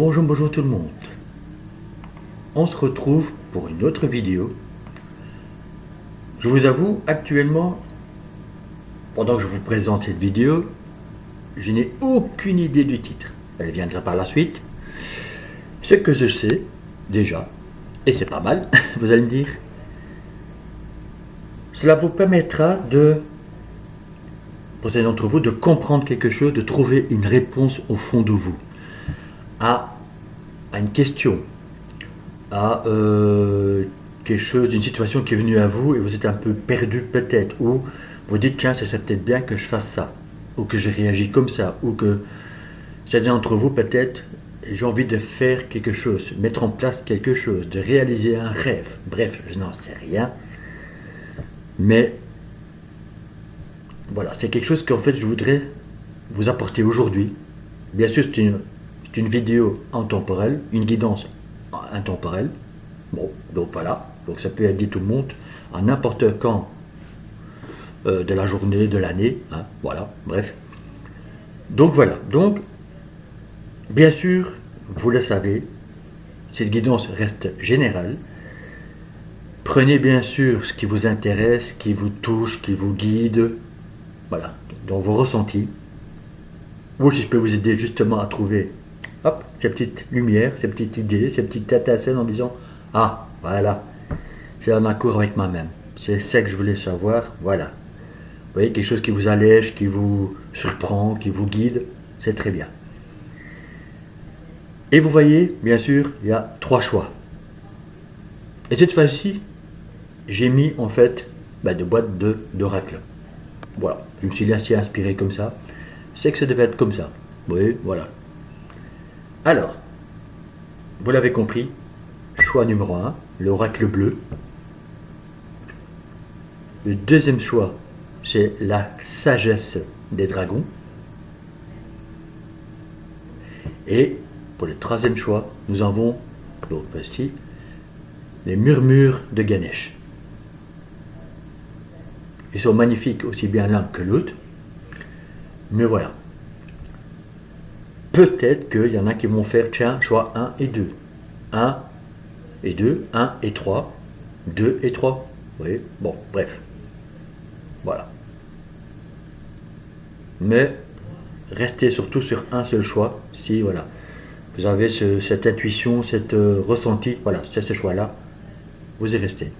Bonjour, bonjour tout le monde. On se retrouve pour une autre vidéo. Je vous avoue, actuellement, pendant que je vous présente cette vidéo, je n'ai aucune idée du titre. Elle viendra par la suite. Ce que je sais, déjà, et c'est pas mal, vous allez me dire, cela vous permettra pour certains d'entre vous, de comprendre quelque chose, de trouver une réponse au fond de vous, à une question, à quelque chose, d'une situation qui est venue à vous et vous êtes un peu perdu peut-être, ou vous dites tiens, ça serait peut-être bien que je fasse ça, ou que je réagis comme ça, ou que certains d'entre vous peut-être, j'ai envie de faire quelque chose, mettre en place quelque chose, de réaliser un rêve. Bref, je n'en sais rien, mais voilà, c'est quelque chose qu'en fait je voudrais vous apporter aujourd'hui. Bien sûr, c'est une vidéo intemporelle, une guidance intemporelle. Bon, donc voilà, donc ça peut aider tout le monde à n'importe quand de la journée, de l'année, hein, voilà, bref. Donc voilà, donc bien sûr, vous le savez, cette guidance reste générale. Prenez bien sûr ce qui vous intéresse, qui vous touche, qui vous guide, voilà, dans vos ressentis. Ou si je peux vous aider justement à trouver hop, ces petites lumières, ces petites idées, ces petites étincelles en disant ah, voilà, c'est en accord avec moi-même. C'est ça que je voulais savoir, voilà. Vous voyez, quelque chose qui vous allège, qui vous surprend, qui vous guide, c'est très bien. Et vous voyez, bien sûr, il y a 3 choix. Et cette fois-ci, j'ai mis en fait de boîtes d'oracle. Voilà, je me suis laissé inspirer comme ça. C'est que ça devait être comme ça. Oui, voilà. Alors, vous l'avez compris, choix numéro 1, l'oracle bleu. Le deuxième choix, c'est la sagesse des dragons. Et pour le troisième choix, nous avons, donc voici, les murmures de Ganesh. Ils sont magnifiques aussi bien l'un que l'autre. Mais voilà. Peut-être qu'il y en a qui vont faire, tiens, choix 1 et 2. 1 et 2, 1 et 3, 2 et 3. Vous voyez? Bon, bref. Voilà. Mais restez surtout sur un seul choix. Si, voilà, vous avez cette intuition, cette ressenti, voilà, c'est ce choix-là, vous y restez.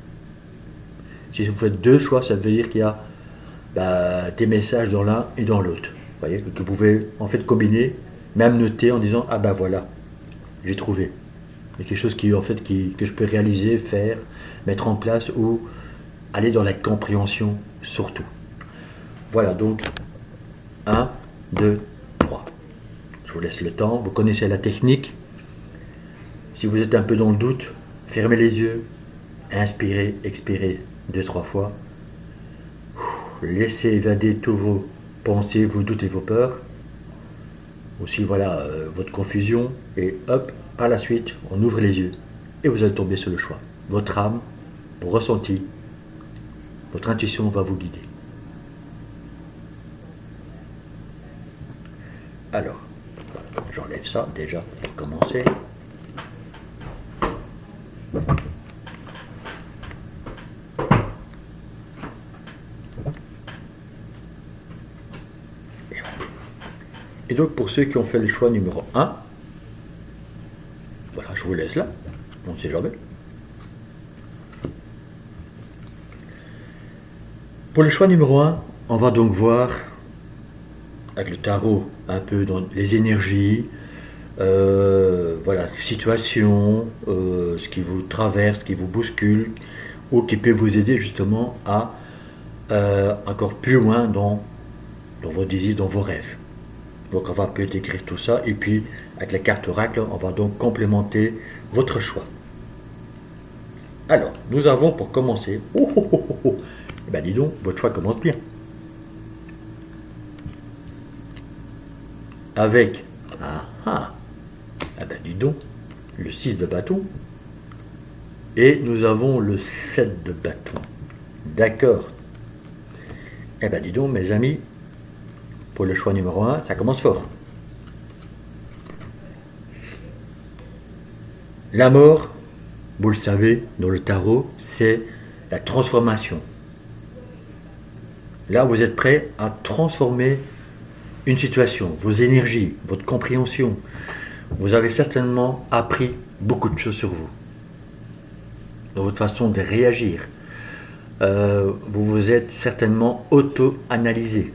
Si vous faites 2 choix, ça veut dire qu'il y a des messages dans l'un et dans l'autre. Vous voyez, que vous pouvez en fait combiner, même noter en disant ah voilà, j'ai trouvé. Il y a quelque chose qui en fait que je peux réaliser, faire, mettre en place ou aller dans la compréhension surtout. Voilà donc 1, 2, 3. Je vous laisse le temps, vous connaissez la technique. Si vous êtes un peu dans le doute, fermez les yeux, inspirez, expirez 2-3 fois. Laissez évader tous vos pensées, vos doutes et vos peurs. Aussi voilà votre confusion et hop, par la suite, on ouvre les yeux et vous allez tomber sur le choix. Votre âme, vos ressentis, votre intuition va vous guider. Alors, j'enlève ça déjà pour commencer. Et donc pour ceux qui ont fait le choix numéro 1, voilà, je vous laisse là, on ne sait jamais. Pour le choix numéro 1, on va donc voir avec le tarot un peu dans les énergies, voilà, situations, ce qui vous traverse, ce qui vous bouscule, ou qui peut vous aider justement à encore plus loin dans vos désirs, dans vos rêves. Donc on va peut-être écrire tout ça, et puis avec la carte oracle, on va donc complémenter votre choix. Alors, nous avons pour commencer, eh bien dis donc, votre choix commence bien. Avec, eh bien dis donc, le 6 de bâton, et nous avons le 7 de bâton. D'accord. Eh bien dis donc, mes amis, pour le choix numéro 1, ça commence fort. La mort, vous le savez, dans le tarot, c'est la transformation. Là, vous êtes prêt à transformer une situation, vos énergies, votre compréhension. Vous avez certainement appris beaucoup de choses sur vous, dans votre façon de réagir. Vous vous êtes certainement auto-analysé.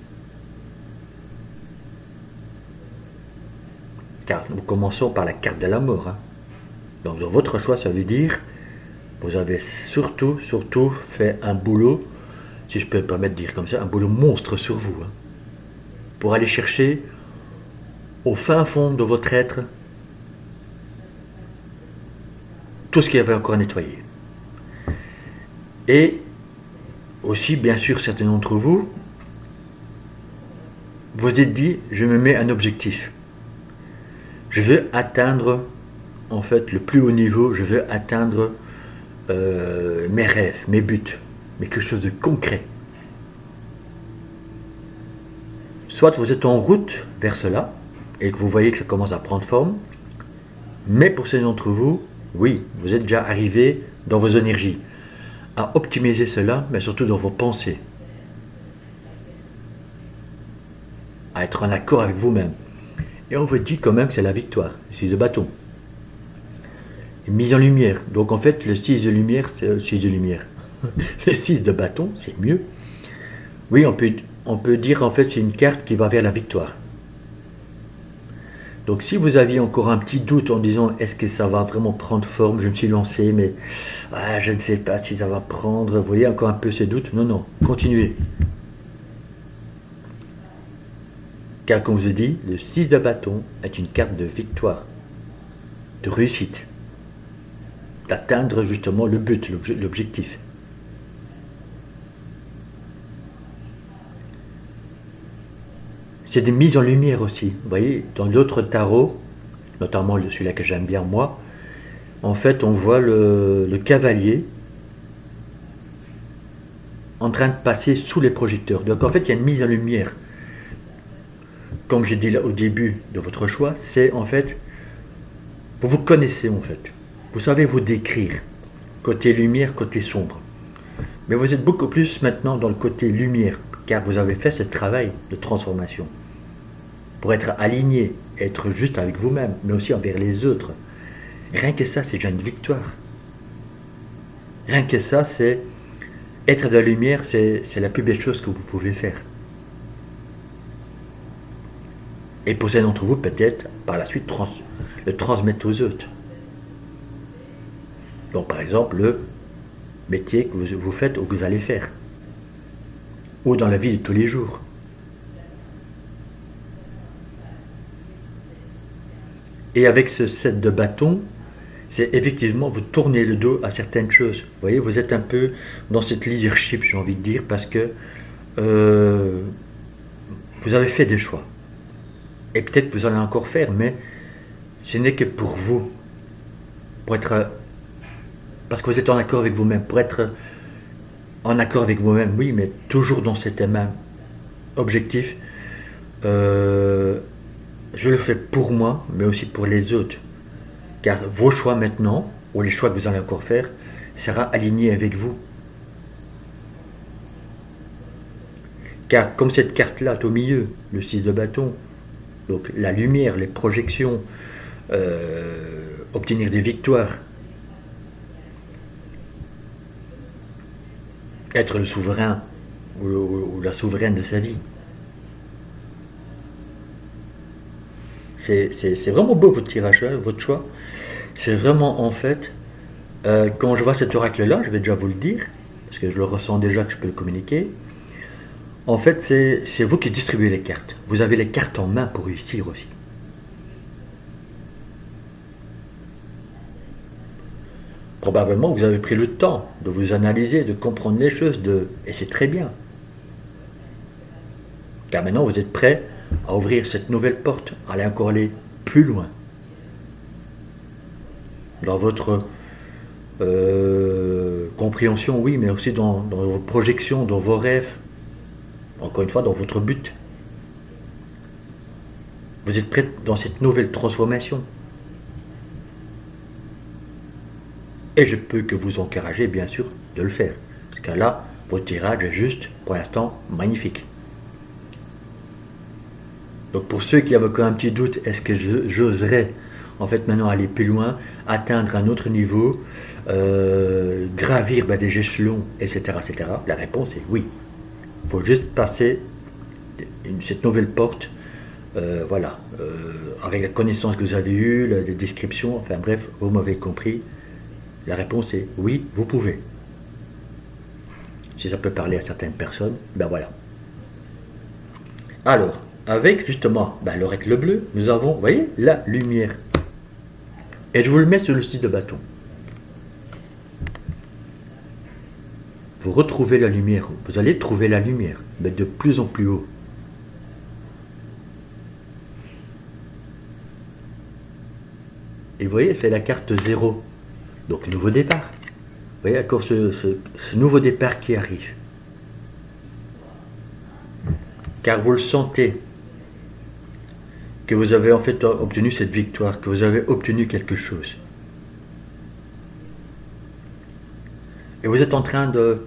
Car nous commençons par la carte de la mort. Hein. Donc dans votre choix, ça veut dire vous avez surtout fait un boulot, si je peux me permettre de dire comme ça, un boulot monstre sur vous. Hein, pour aller chercher au fin fond de votre être tout ce qu'il y avait encore à nettoyer. Et aussi, bien sûr, certains d'entre vous, vous êtes dit, je me mets un objectif. Je veux atteindre, en fait, le plus haut niveau, je veux atteindre mes rêves, mes buts, mais quelque chose de concret. Soit vous êtes en route vers cela, et que vous voyez que ça commence à prendre forme, mais pour certains d'entre vous, oui, vous êtes déjà arrivé dans vos énergies, à optimiser cela, mais surtout dans vos pensées, à être en accord avec vous-même. Et on vous dit quand même que c'est la victoire, le 6 de bâton. Une mise en lumière. Donc en fait, le 6 de lumière, c'est le 6 de lumière. Le 6 de bâton, c'est mieux. Oui, on peut dire en fait c'est une carte qui va vers la victoire. Donc si vous aviez encore un petit doute en disant est-ce que ça va vraiment prendre forme, je me suis lancé, mais je ne sais pas si ça va prendre, vous voyez encore un peu ces doutes, non, continuez. Car comme je vous ai dit, le 6 de bâton est une carte de victoire, de réussite, d'atteindre justement le but, l'objectif. C'est des mises en lumière aussi. Vous voyez, dans d'autres tarots, notamment celui-là que j'aime bien moi, en fait on voit le cavalier en train de passer sous les projecteurs. Donc en fait il y a une mise en lumière. Comme j'ai dit là, au début de votre choix, c'est en fait, vous vous connaissez en fait. Vous savez vous décrire, côté lumière, côté sombre. Mais vous êtes beaucoup plus maintenant dans le côté lumière, car vous avez fait ce travail de transformation. Pour être aligné, être juste avec vous-même, mais aussi envers les autres. Rien que ça, c'est déjà une victoire. Rien que ça, c'est être de la lumière, c'est la plus belle chose que vous pouvez faire. Et pour certains d'entre vous, peut-être, par la suite, le transmettre aux autres. Donc, par exemple, le métier que vous faites ou que vous allez faire. Ou dans la vie de tous les jours. Et avec ce 7 de bâton, c'est effectivement, vous tournez le dos à certaines choses. Vous voyez, vous êtes un peu dans cette leadership, j'ai envie de dire, parce que vous avez fait des choix. Et peut-être que vous allez encore faire, mais ce n'est que pour vous. Pour être... Parce que vous êtes en accord avec vous-même. Pour être en accord avec vous-même, oui, mais toujours dans cet même objectif. Je le fais pour moi, mais aussi pour les autres. Car vos choix maintenant, ou les choix que vous allez encore faire, sera aligné avec vous. Car comme cette carte-là est au milieu, le 6 de bâton, donc la lumière, les projections, obtenir des victoires, être le souverain ou la souveraine de sa vie. C'est vraiment beau votre tirage, votre choix. C'est vraiment en fait, quand je vois cet oracle-là, je vais déjà vous le dire, parce que je le ressens déjà que je peux le communiquer. En fait, c'est vous qui distribuez les cartes. Vous avez les cartes en main pour réussir aussi. Probablement vous avez pris le temps de vous analyser, de comprendre les choses, et c'est très bien. Car maintenant vous êtes prêt à ouvrir cette nouvelle porte, à aller plus loin. Dans votre compréhension, oui, mais aussi dans vos projections, dans vos rêves. Encore une fois, dans votre but. Vous êtes prêt dans cette nouvelle transformation. Et je peux que vous encourager, bien sûr, de le faire. Parce que là, votre tirage est juste, pour l'instant, magnifique. Donc pour ceux qui avaient encore un petit doute, est-ce que j'oserais en fait maintenant aller plus loin, atteindre un autre niveau, gravir des échelons, etc., etc. La réponse est oui. Il faut juste passer cette nouvelle porte, voilà, avec la connaissance que vous avez eue, la description, enfin bref, vous m'avez compris. La réponse est oui, vous pouvez. Si ça peut parler à certaines personnes, ben voilà. Alors, avec justement l'oracle bleu, nous avons, vous voyez, la lumière. Et je vous le mets sur le 6 de bâton. Vous retrouvez la lumière, vous allez trouver la lumière, mais de plus en plus haut. Et vous voyez, c'est la carte 0. Donc, nouveau départ. Vous voyez encore ce nouveau départ qui arrive. Car vous le sentez, que vous avez en fait obtenu cette victoire, que vous avez obtenu quelque chose. Et vous êtes en train de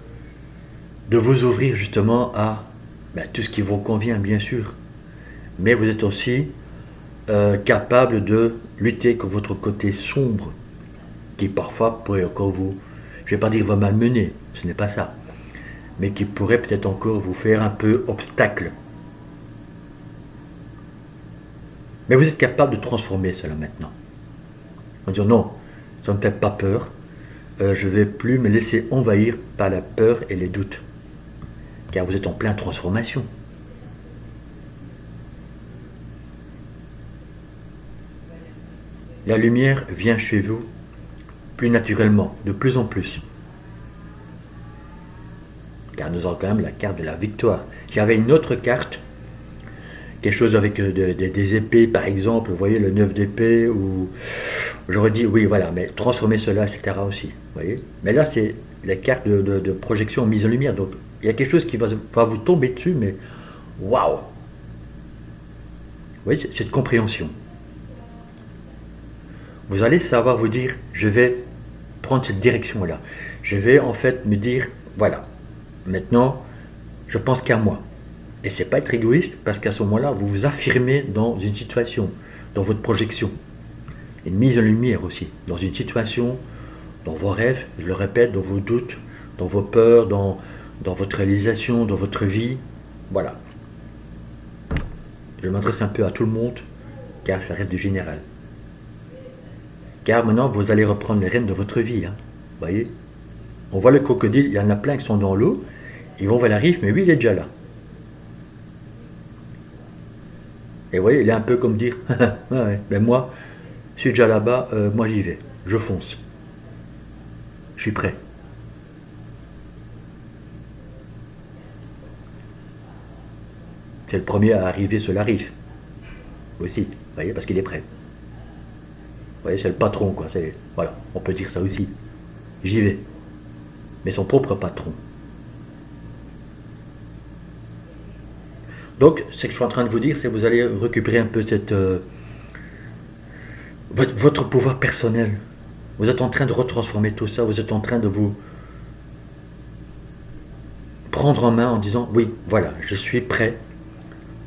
vous ouvrir justement à tout ce qui vous convient, bien sûr. Mais vous êtes aussi capable de lutter contre votre côté sombre, qui parfois pourrait encore vous, je ne vais pas dire vous malmener, ce n'est pas ça, mais qui pourrait peut-être encore vous faire un peu obstacle. Mais vous êtes capable de transformer cela maintenant. En disant non, ça ne me fait pas peur, je ne vais plus me laisser envahir par la peur et les doutes. Car vous êtes en pleine transformation. La lumière vient chez vous plus naturellement, de plus en plus. Car nous avons quand même la carte de la victoire. J'avais une autre carte, quelque chose avec des épées par exemple, vous voyez le 9 d'épée, ou j'aurais dit oui voilà, mais transformer cela, etc. aussi. Vous voyez, mais là c'est la carte de projection mise en lumière, donc il y a quelque chose qui va vous tomber dessus, mais waouh! Vous voyez, cette compréhension. Vous allez savoir vous dire, je vais prendre cette direction-là. Je vais en fait me dire, voilà, maintenant, je pense qu'à moi. Et c'est pas être égoïste, parce qu'à ce moment-là, vous vous affirmez dans une situation, dans votre projection. Une mise en lumière aussi, dans une situation, dans vos rêves, je le répète, dans vos doutes, dans vos peurs, dans votre réalisation, dans votre vie. Voilà. Je m'adresse un peu à tout le monde, car ça reste du général. Car maintenant, vous allez reprendre les rênes de votre vie. Hein. Vous voyez, on voit le crocodile, il y en a plein qui sont dans l'eau, ils vont vers la rive, mais lui, il est déjà là. Et vous voyez, il est un peu comme dire, ouais, ben moi, je suis déjà là-bas, moi j'y vais, je fonce. Je suis prêt. C'est le premier à arriver sur la rive. Aussi, vous voyez, parce qu'il est prêt. Vous voyez, c'est le patron, quoi. Voilà, on peut dire ça aussi. J'y vais. Mais son propre patron. Donc, ce que je suis en train de vous dire, c'est que vous allez récupérer un peu votre pouvoir personnel. Vous êtes en train de retransformer tout ça. Vous êtes en train de vous prendre en main en disant, oui, voilà, je suis prêt.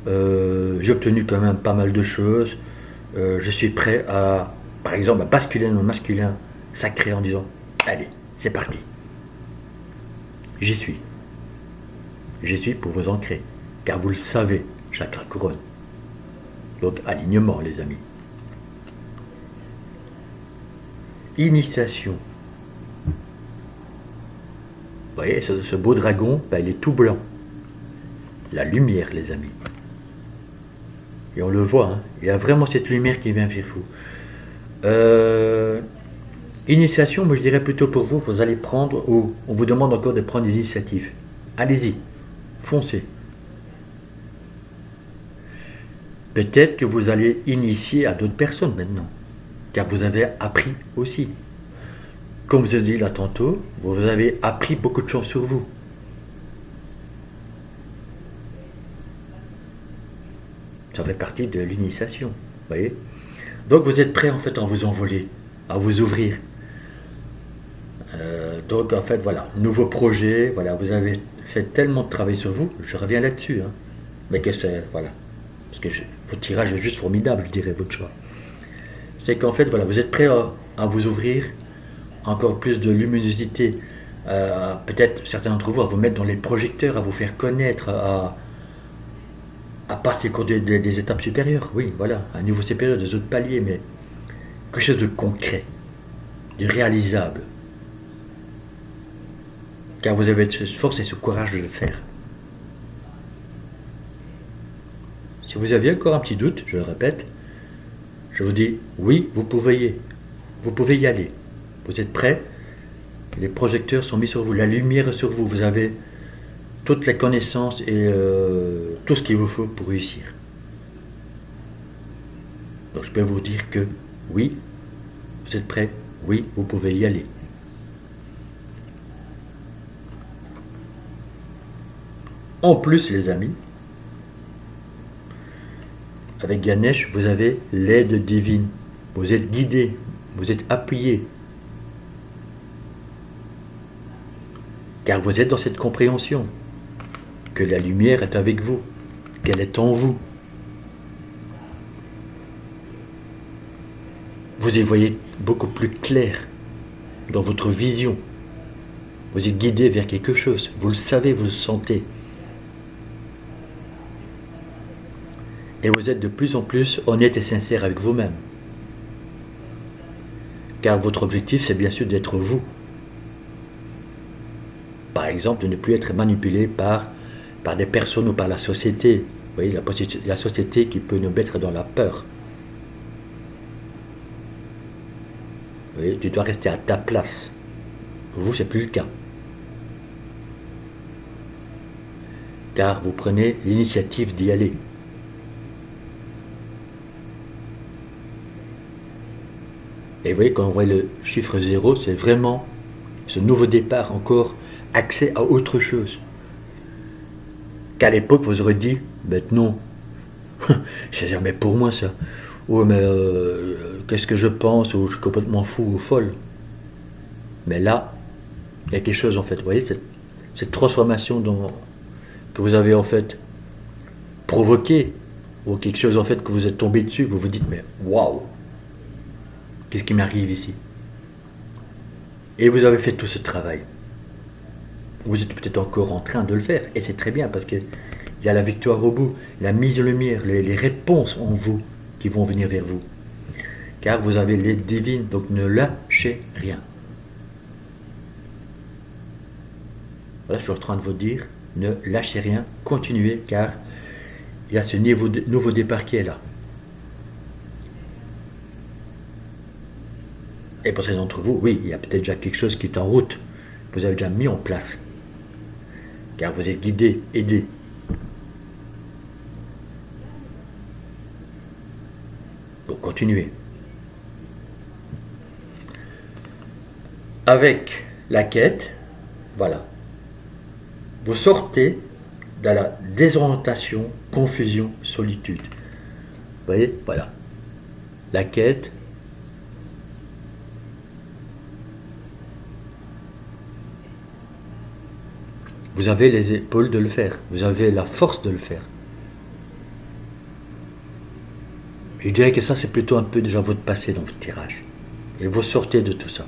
J'ai obtenu quand même pas mal de choses. Je suis prêt à, par exemple, à basculer dans le masculin sacré en disant, allez, c'est parti. J'y suis. J'y suis pour vous ancrer. Car vous le savez, chakra couronne. Donc, alignement, les amis. Initiation. Vous voyez, ce beau dragon, il est tout blanc. La lumière, les amis. Et on le voit, hein, il y a vraiment cette lumière qui vient vers vous. Initiation, moi je dirais plutôt pour vous, vous allez prendre, ou on vous demande encore de prendre des initiatives. Allez-y, foncez. Peut-être que vous allez initier à d'autres personnes maintenant, car vous avez appris aussi. Comme je vous ai dit là tantôt, vous avez appris beaucoup de choses sur vous. Ça fait partie de l'initiation, vous voyez. Donc vous êtes prêt en fait à vous envoler, à vous ouvrir. Donc en fait, voilà, nouveau projet, voilà, vous avez fait tellement de travail sur vous, je reviens là-dessus, hein. Mais que c'est, voilà, parce que votre tirage est juste formidable, je dirais, votre choix. C'est qu'en fait, voilà, vous êtes prêt à vous ouvrir, encore plus de luminosité, peut-être certains d'entre vous à vous mettre dans les projecteurs, à vous faire connaître, à passer au cours des étapes supérieures, oui, voilà, un niveau supérieur, des autres paliers, mais quelque chose de concret, de réalisable, car vous avez cette force et ce courage de le faire. Si vous aviez encore un petit doute, je le répète, je vous dis oui, vous pouvez y aller. Vous êtes prêts? Les projecteurs sont mis sur vous, la lumière est sur vous, vous avez toutes les connaissances et tout ce qu'il vous faut pour réussir. Donc je peux vous dire que oui, vous êtes prêts, oui, vous pouvez y aller. En plus, les amis, avec Ganesh, vous avez l'aide divine. Vous êtes guidés, vous êtes appuyés. Car vous êtes dans cette compréhension que la lumière est avec vous, qu'elle est en vous. Vous y voyez beaucoup plus clair dans votre vision. Vous êtes guidé vers quelque chose. Vous le savez, vous le sentez. Et vous êtes de plus en plus honnête et sincère avec vous-même. Car votre objectif, c'est bien sûr d'être vous. Par exemple, de ne plus être manipulé par des personnes ou par la société. Vous voyez, la société qui peut nous mettre dans la peur. Vous voyez, tu dois rester à ta place. Vous, c'est plus le cas. Car vous prenez l'initiative d'y aller. Et vous voyez, quand on voit le chiffre 0, c'est vraiment ce nouveau départ, encore accès à autre chose. Qu'à l'époque, vous aurez dit, ben non, c'est jamais pour moi ça. Ou mais qu'est-ce que je pense, ou je suis complètement fou ou folle. Mais là, il y a quelque chose en fait, vous voyez, cette transformation que vous avez en fait provoquée, ou quelque chose en fait que vous êtes tombé dessus, vous vous dites, mais waouh! Qu'est-ce qui m'arrive ici? Et vous avez fait tout ce travail. Vous êtes peut-être encore en train de le faire. Et c'est très bien parce qu'il y a la victoire au bout, la mise en lumière, les réponses en vous qui vont venir vers vous. Car vous avez l'aide divine, donc ne lâchez rien. Voilà, je suis en train de vous dire, ne lâchez rien, continuez, car il y a ce nouveau départ qui est là. Et pour certains d'entre vous, oui, il y a peut-être déjà quelque chose qui est en route. Vous avez déjà mis en place. Car vous êtes guidés, aidés. Donc continuez. Avec la quête, voilà. Vous sortez de la désorientation, confusion, solitude. Vous voyez, voilà. La quête. Vous avez les épaules de le faire. Vous avez la force de le faire. Je dirais que ça, c'est plutôt un peu déjà votre passé dans votre tirage. Et vous sortez de tout ça.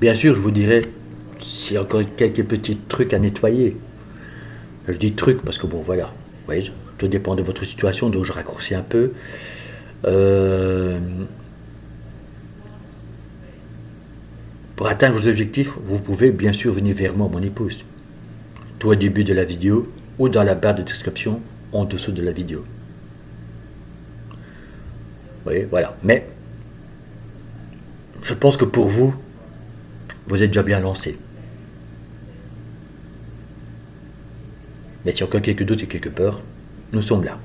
Bien sûr, je vous dirais, s'il y a encore quelques petits trucs à nettoyer. Je dis trucs parce que bon, voilà. Vous voyez, tout dépend de votre situation, donc je raccourcis un peu. Pour atteindre vos objectifs, vous pouvez bien sûr venir vers moi, mon épouse. Tout au début de la vidéo ou dans la barre de description en dessous de la vidéo. Vous voyez, voilà. Mais je pense que pour vous, vous êtes déjà bien lancé. Mais s'il y a encore quelques doutes et quelques peurs, nous sommes là.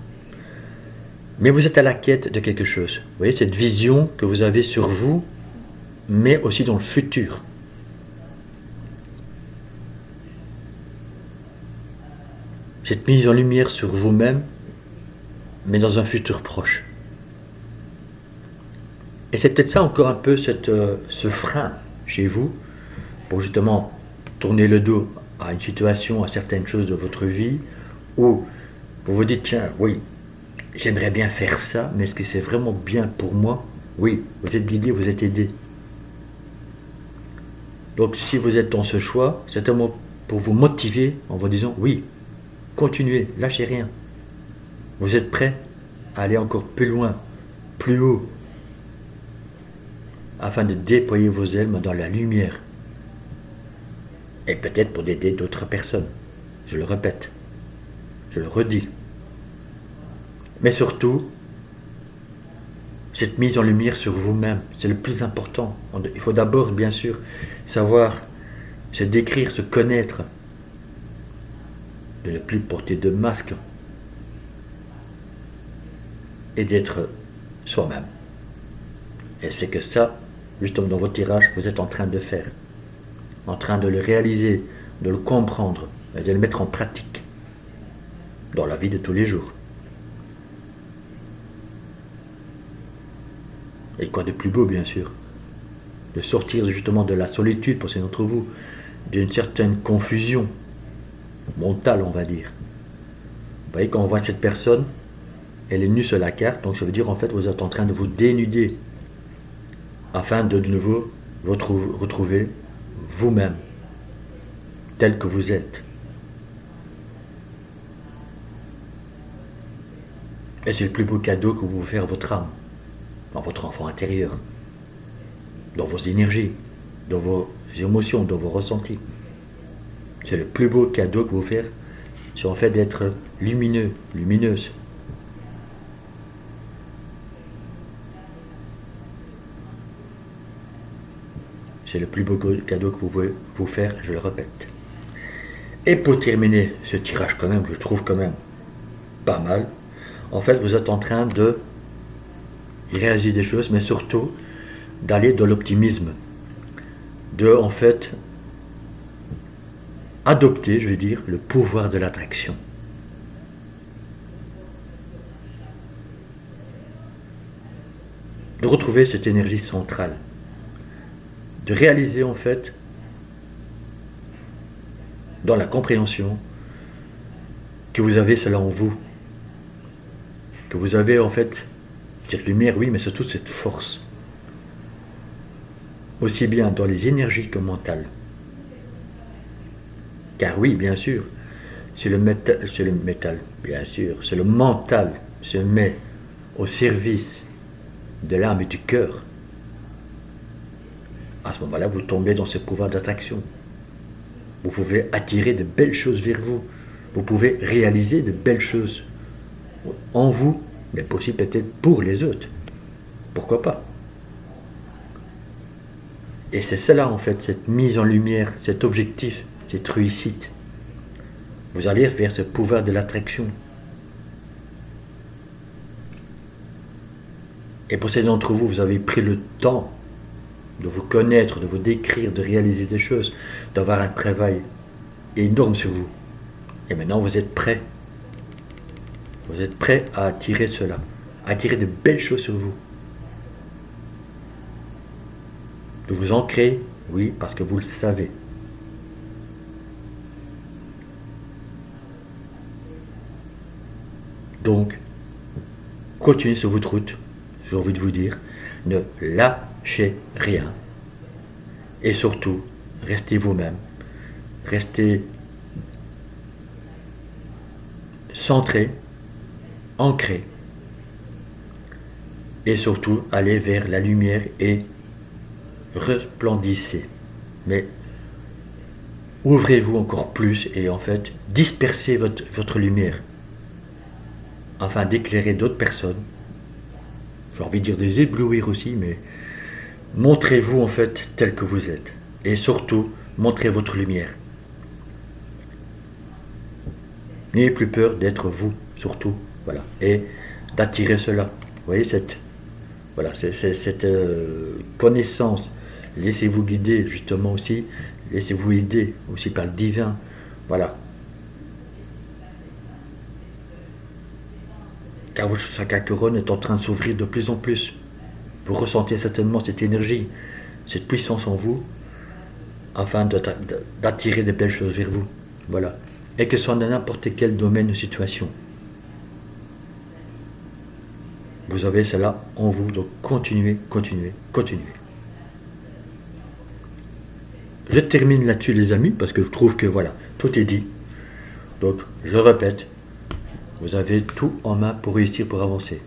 Mais vous êtes à la quête de quelque chose. Vous voyez, cette vision que vous avez sur vous, mais aussi dans le futur. Cette mise en lumière sur vous-même, mais dans un futur proche. Et c'est peut-être ça encore un peu ce frein chez vous, pour justement tourner le dos à une situation, à certaines choses de votre vie, où vous vous dites, tiens, oui, j'aimerais bien faire ça, mais est-ce que c'est vraiment bien pour moi? Oui, vous êtes guidé, vous êtes aidé. Donc si vous êtes dans ce choix, c'est certainement pour vous motiver en vous disant, oui, continuez, lâchez rien. Vous êtes prêt à aller encore plus loin, plus haut, afin de déployer vos ailes dans la lumière. Et peut-être pour aider d'autres personnes. Je le répète, je le redis. Mais surtout, cette mise en lumière sur vous-même, c'est le plus important. Il faut d'abord, bien sûr, savoir se décrire, se connaître, de ne plus porter de masque et d'être soi-même. Et c'est que ça, justement dans votre tirage, vous êtes en train de faire, en train de le réaliser, de le comprendre et de le mettre en pratique dans la vie de tous les jours. Et quoi de plus beau, bien sûr, de sortir justement de la solitude pour certains d'entre vous, d'une certaine confusion mentale, on va dire. Vous voyez, quand on voit cette personne, elle est nue sur la carte, donc ça veut dire en fait vous êtes en train de vous dénuder afin de nouveau retrouver vous-même tel que vous êtes. Et c'est le plus beau cadeau que vous pouvez faire à votre âme, dans votre enfant intérieur, dans vos énergies, dans vos émotions, dans vos ressentis. C'est le plus beau cadeau que vous pouvez faire, c'est en fait d'être lumineux, lumineuse. C'est le plus beau cadeau que vous pouvez vous faire, je le répète. Et pour terminer ce tirage quand même, que je trouve quand même pas mal, en fait vous êtes en train de réaliser des choses, mais surtout d'aller dans l'optimisme, de en fait adopter, je vais dire, le pouvoir de l'attraction. De retrouver cette énergie centrale, de réaliser en fait dans la compréhension que vous avez cela en vous, que vous avez en fait cette lumière, oui, mais surtout cette force, aussi bien dans les énergies que mentales. Car oui, bien sûr, si le métal, bien sûr, si le mental se met au service de l'âme et du cœur, à ce moment-là, vous tombez dans ce pouvoir d'attraction. Vous pouvez attirer de belles choses vers vous. Vous pouvez réaliser de belles choses en vous, mais aussi peut-être pour les autres. Pourquoi pas? Et c'est cela, en fait, cette mise en lumière, cet objectif, cette réussite. Vous allez vers ce pouvoir de l'attraction. Et pour certains d'entre vous, vous avez pris le temps de vous connaître, de vous décrire, de réaliser des choses, d'avoir un travail énorme sur vous. Et maintenant, vous êtes prêts. Vous êtes prêts à attirer cela, à attirer de belles choses sur vous. De vous ancrer, oui, parce que vous le savez. Donc, continuez sur votre route, j'ai envie de vous dire, ne lâchez rien. Et surtout, restez vous-même, restez centré, ancré. Et surtout, allez vers la lumière et resplendissez. Mais ouvrez-vous encore plus et en fait, dispersez votre lumière afin d'éclairer d'autres personnes. J'ai envie de dire des éblouir aussi, mais montrez-vous en fait tel que vous êtes. Et surtout, montrez votre lumière. N'ayez plus peur d'être vous, surtout. Voilà. Et d'attirer cela. Vous voyez, cette connaissance. Laissez-vous guider, justement aussi. Laissez-vous aider aussi par le divin. Voilà. Car votre chakra couronne est en train de s'ouvrir de plus en plus. Vous ressentez certainement cette énergie, cette puissance en vous, afin d'attirer des belles choses vers vous. Voilà. Et que ce soit dans n'importe quel domaine ou situation. Vous avez cela en vous, donc continuez, continuez, continuez. Je termine là-dessus les amis, parce que je trouve que voilà, tout est dit. Donc, je répète, vous avez tout en main pour réussir, pour avancer.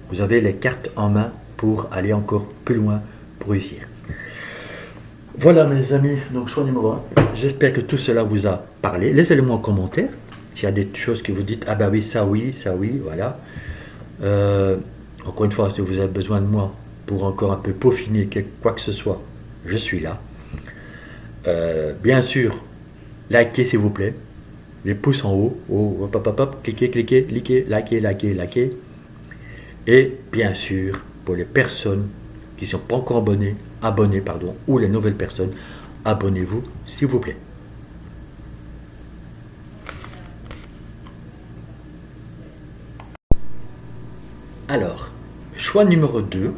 Vous avez les cartes en main pour aller encore plus loin, pour réussir. Voilà mes amis, donc choix numéro 1. J'espère que tout cela vous a parlé. Laissez-le-moi en commentaire. S'il y a des choses que vous dites, ah bah oui, ça oui, voilà. Encore une fois, si vous avez besoin de moi pour encore un peu peaufiner quoi que ce soit, je suis là. Bien sûr, likez s'il vous plaît. Les pouces en haut, hop, hop, hop, cliquez, likez. Et bien sûr, pour les personnes qui ne sont pas encore abonnées, ou les nouvelles personnes, abonnez-vous s'il vous plaît. Alors, choix numéro 2.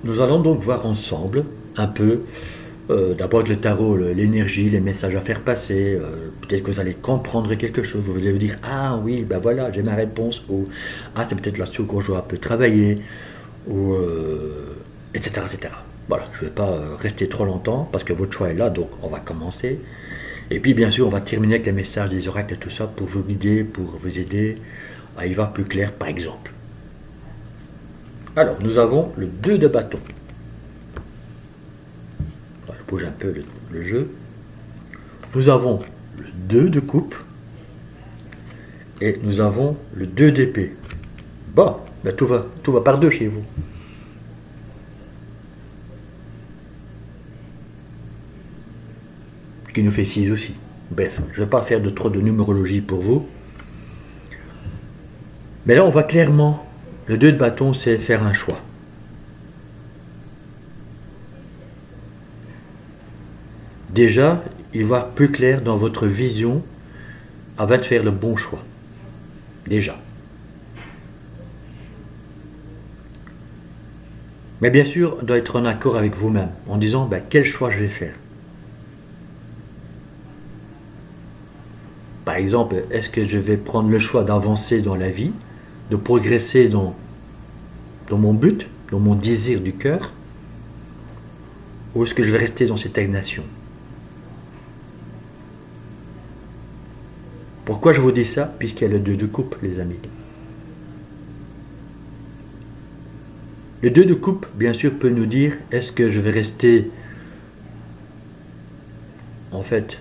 Nous allons donc voir ensemble un peu, d'abord avec le tarot, l'énergie, les messages à faire passer. Peut-être que vous allez comprendre quelque chose. Vous allez vous dire, ah oui, ben voilà, j'ai ma réponse. Ou, ah, c'est peut-être là-dessus qu'on doit un peu travailler. Ou, etc., etc. Voilà, je ne vais pas rester trop longtemps parce que votre choix est là, donc on va commencer. Et puis, bien sûr, on va terminer avec les messages des oracles et tout ça pour vous guider, pour vous aider à y voir plus clair, par exemple. Alors, nous avons le 2 de bâton. Je bouge un peu le jeu. Nous avons le 2 de coupe. Et nous avons le 2 d'épée. Bon, ben tout va par deux chez vous. Ce qui nous fait 6 aussi. Bref, je ne vais pas faire trop de numérologie pour vous. Mais là, on voit clairement, le 2 de bâton, c'est faire un choix. Déjà, il va plus clair dans votre vision avant de faire le bon choix. Déjà. Mais bien sûr, on doit être en accord avec vous-même, en disant ben, quel choix je vais faire. Par exemple, est-ce que je vais prendre le choix d'avancer dans la vie, de progresser dans mon but, dans mon désir du cœur, ou est-ce que je vais rester dans cette stagnation? Pourquoi je vous dis ça? Puisqu'il y a le 2 de coupe, les amis. Le 2 de coupe, bien sûr, peut nous dire, est-ce que je vais rester, en fait,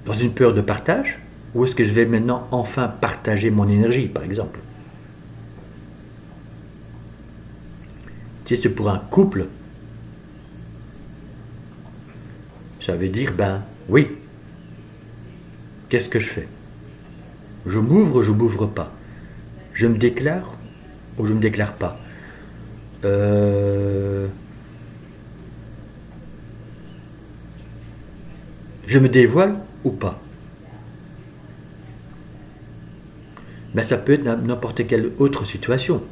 dans une peur de partage, ou est-ce que je vais maintenant enfin partager mon énergie, par exemple? Si c'est pour un couple, ça veut dire, ben oui, qu'est-ce que je fais? Je m'ouvre ou je m'ouvre pas? Je me déclare ou je ne me déclare pas? Je me dévoile ou pas? Ben, ça peut être n'importe quelle autre situation.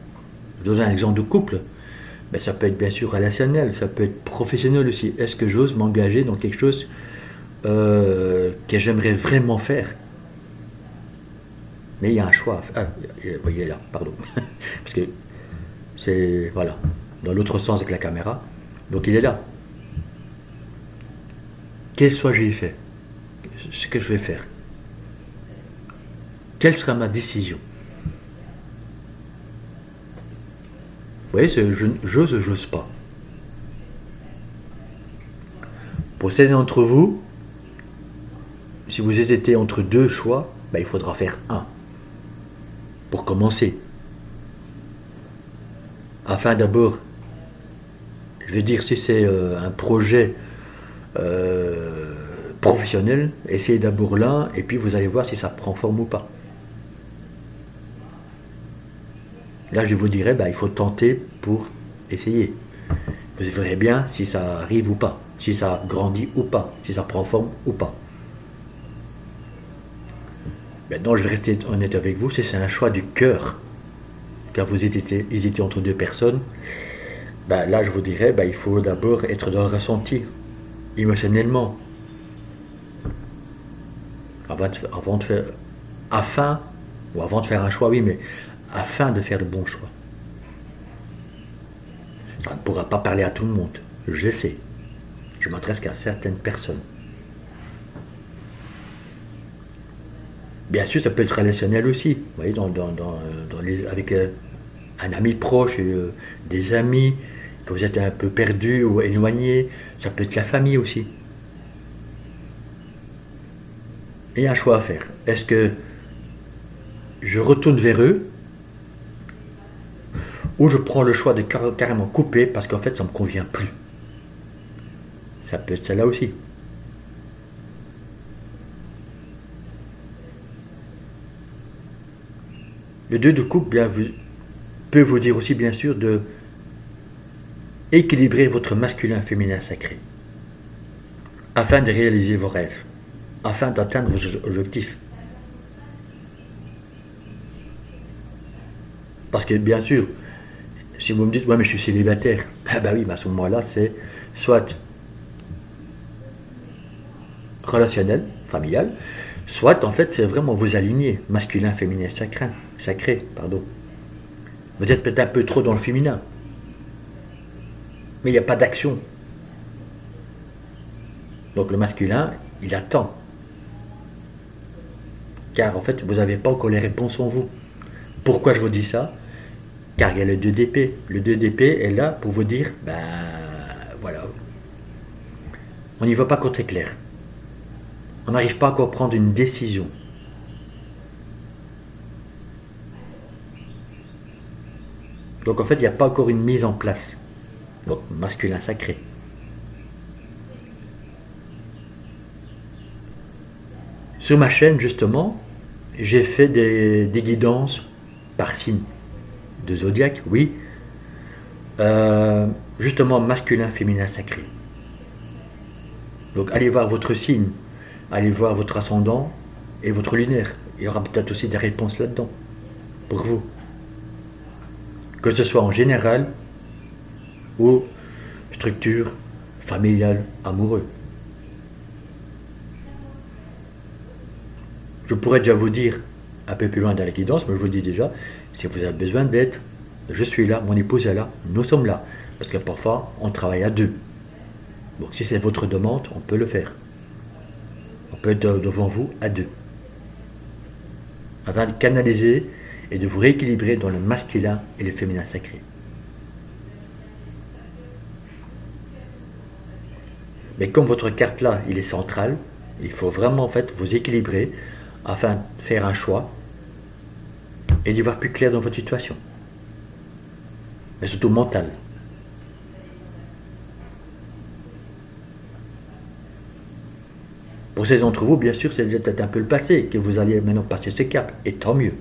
Je donne un exemple de couple. Ben, ça peut être bien sûr relationnel, ça peut être professionnel aussi. Est-ce que j'ose m'engager dans quelque chose que j'aimerais vraiment faire? Mais il y a un choix. Ah, vous voyez là, pardon. Parce que c'est, voilà, dans l'autre sens avec la caméra. Donc il est là. Quel choix j'ai fait? Ce que je vais faire? Quelle sera ma décision? Vous voyez, j'ose pas. Pour certains d'entre vous, si vous hésitez entre deux choix, ben, il faudra faire un. Pour commencer. Afin d'abord, je veux dire, si c'est un projet professionnel, essayez d'abord l'un et puis vous allez voir si ça prend forme ou pas. Là, je vous dirais, ben, il faut tenter pour essayer. Vous verrez bien si ça arrive ou pas, si ça grandit ou pas, si ça prend forme ou pas. Maintenant, je vais rester honnête avec vous, c'est un choix du cœur. Car vous hésitez entre deux personnes, là, je vous dirais, il faut d'abord être dans le ressenti, émotionnellement, avant de faire, afin, ou avant de faire un choix, oui, mais afin de faire le bon choix. Ça ne pourra pas parler à tout le monde, je sais. Je m'adresse qu'à certaines personnes. Bien sûr, ça peut être relationnel aussi. Vous voyez, avec un ami proche, des amis, que vous êtes un peu perdu ou éloigné. Ça peut être la famille aussi. Il y a un choix à faire. Est-ce que je retourne vers eux ou je prends le choix de carrément couper parce qu'en fait, ça ne me convient plus? Ça peut être celle-là aussi. Le 2 de coupe peut vous dire aussi, bien sûr, de équilibrer votre masculin féminin sacré afin de réaliser vos rêves, afin d'atteindre vos objectifs. Parce que, bien sûr, si vous me dites, ouais, mais je suis célibataire, oui, mais à ce moment-là, c'est soit relationnel, familial, soit, en fait, c'est vraiment vous aligner, masculin, féminin, sacré, pardon. Vous êtes peut-être un peu trop dans le féminin, mais il n'y a pas d'action. Donc le masculin, il attend. Car en fait, vous n'avez pas encore les réponses en vous. Pourquoi je vous dis ça? Car il y a le 2 d'épée. Le 2 d'épée est là pour vous dire, voilà, on n'y va pas contre éclair. On n'arrive pas encore à prendre une décision. Donc en fait, il n'y a pas encore une mise en place. Donc masculin sacré. Sur ma chaîne, justement, j'ai fait des guidances par signe de zodiaque, oui. Justement, masculin, féminin, sacré. Donc allez voir votre signe, allez voir votre ascendant et votre lunaire. Il y aura peut-être aussi des réponses là-dedans, pour vous. Que ce soit en général ou structure familiale, amoureux. Je pourrais déjà vous dire un peu plus loin dans la guidance, mais je vous dis déjà, si vous avez besoin d'aide, je suis là, mon épouse est là, nous sommes là. Parce que parfois, on travaille à deux. Donc si c'est votre demande, on peut le faire. On peut être devant vous à deux. Afin de canaliser et de vous rééquilibrer dans le masculin et le féminin sacré. Mais comme votre carte là, il est central, il faut vraiment en fait vous équilibrer afin de faire un choix et d'y voir plus clair dans votre situation. Mais surtout mental. Pour ces d'entre vous, bien sûr, c'est déjà peut-être un peu le passé, que vous allez maintenant passer ce cap, et tant mieux.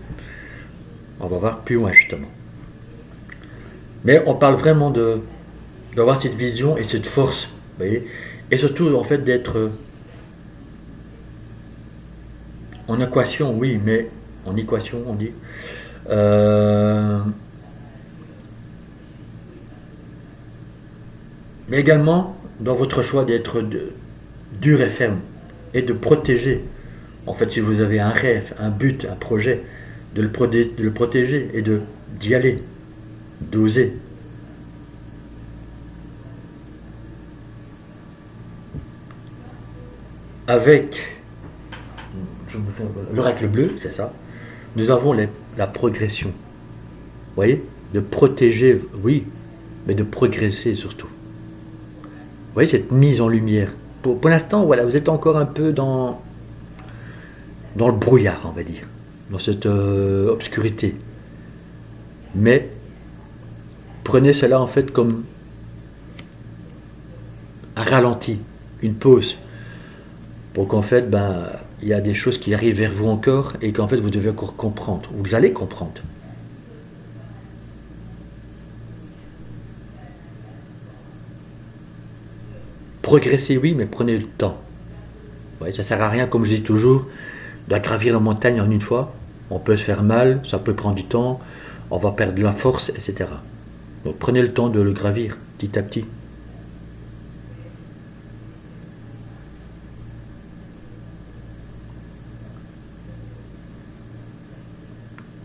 On va voir plus loin, justement. Mais on parle vraiment d'avoir cette vision et cette force, vous voyez, et surtout, en fait, d'être en équation, oui, mais en équation, on dit. Mais également, dans votre choix d'être dur et ferme, et de protéger. En fait, si vous avez un rêve, un but, un projet, de le protéger et d'y aller, d'oser. Avec l'oracle bleu, c'est ça, nous avons la progression. Vous voyez? De protéger, oui, mais de progresser surtout. Vous voyez cette mise en lumière. Pour l'instant, voilà, vous êtes encore un peu dans le brouillard, on va dire, dans cette obscurité. Mais prenez cela en fait comme un ralenti, une pause, pour qu'en fait, il y a des choses qui arrivent vers vous encore et qu'en fait vous devez encore comprendre, ou vous allez comprendre. Progressez, oui, mais prenez le temps. Ouais, ça ne sert à rien, comme je dis toujours, de gravir la montagne en une fois. On peut se faire mal, ça peut prendre du temps, on va perdre de la force, etc. Donc prenez le temps de le gravir petit à petit.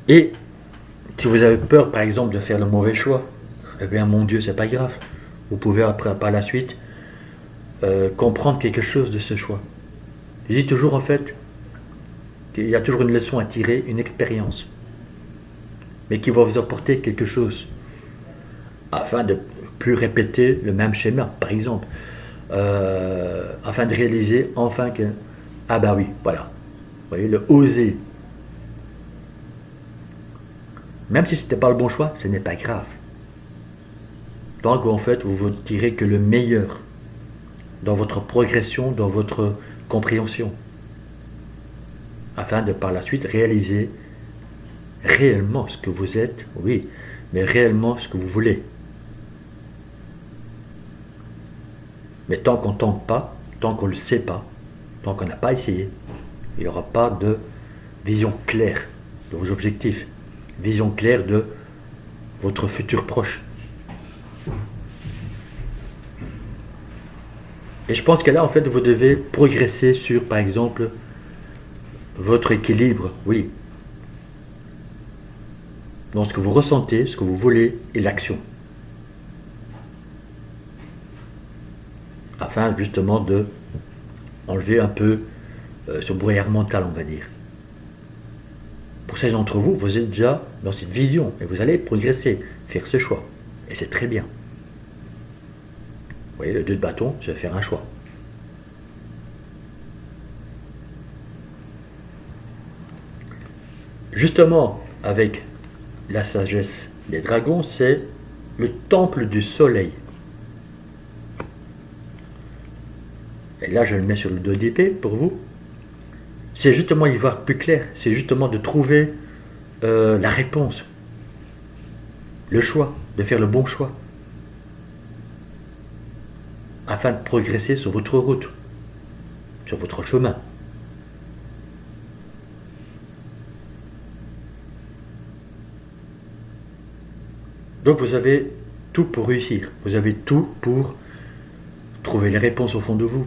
Et si vous avez peur, par exemple, de faire le mauvais choix, eh bien, mon Dieu, c'est pas grave. Vous pouvez après, par la suite, comprendre quelque chose de ce choix. Je dis toujours, en fait, qu'il y a toujours une leçon à tirer, une expérience, mais qui va vous apporter quelque chose, afin de plus répéter le même schéma, par exemple, afin de réaliser enfin que, ah bah oui, voilà, vous voyez, le oser. Même si ce n'était pas le bon choix, ce n'est pas grave. Donc en fait, vous ne tirez que le meilleur dans votre progression, dans votre compréhension, afin de par la suite réaliser réellement ce que vous êtes, oui, mais réellement ce que vous voulez. Mais tant qu'on ne tente pas, tant qu'on ne le sait pas, tant qu'on n'a pas essayé, il n'y aura pas de vision claire de vos objectifs, vision claire de votre futur proche. Et je pense que là, en fait, vous devez progresser sur, par exemple, votre équilibre, oui, dans ce que vous ressentez, ce que vous voulez et l'action. Afin justement de enlever un peu ce brouillard mental, on va dire. Pour certains d'entre vous, vous êtes déjà dans cette vision et vous allez progresser, faire ce choix. Et c'est très bien. Vous voyez, le 2 de bâton, c'est faire un choix. Justement, avec la sagesse des dragons, c'est le temple du soleil. Et là, je le mets sur le 2 d'épée pour vous. C'est justement y voir plus clair. C'est justement de trouver la réponse. Le choix, de faire le bon choix. Afin de progresser sur votre route, sur votre chemin. Donc vous avez tout pour réussir. Vous avez tout pour trouver les réponses au fond de vous.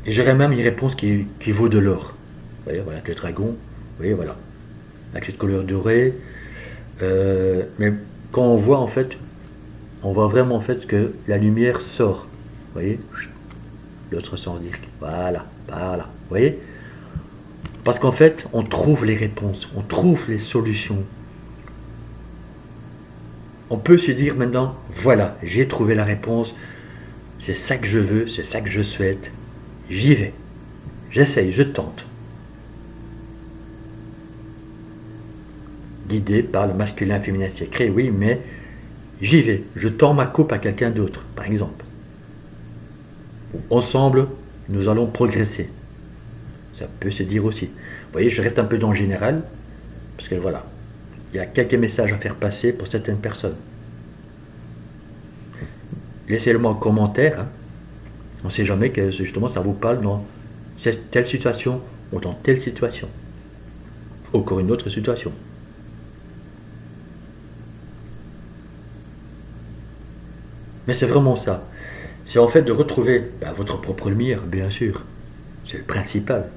Et j'aurais même une réponse qui vaut de l'or. Vous voyez, voilà, avec le dragon. Vous voyez, voilà. Avec cette couleur dorée. Mais quand on voit, en fait, on voit vraiment, en fait, que la lumière sort. Vous voyez, l'autre sans dire. Voilà, voilà. Vous voyez, parce qu'en fait, on trouve les réponses, on trouve les solutions. On peut se dire maintenant, voilà, j'ai trouvé la réponse, c'est ça que je veux, c'est ça que je souhaite, j'y vais, j'essaye, je tente. Guidé par le masculin féminin sacré, oui, mais j'y vais, je tends ma coupe à quelqu'un d'autre, par exemple. Ensemble, nous allons progresser. Ça peut se dire aussi. Vous voyez, je reste un peu dans le général, parce que voilà, il y a quelques messages à faire passer pour certaines personnes. Laissez-le-moi en commentaire. Hein. On ne sait jamais que justement ça vous parle dans telle situation ou dans telle situation. Encore une autre situation. Mais c'est vraiment ça. C'est en fait de retrouver votre propre lumière, bien sûr. C'est le principal.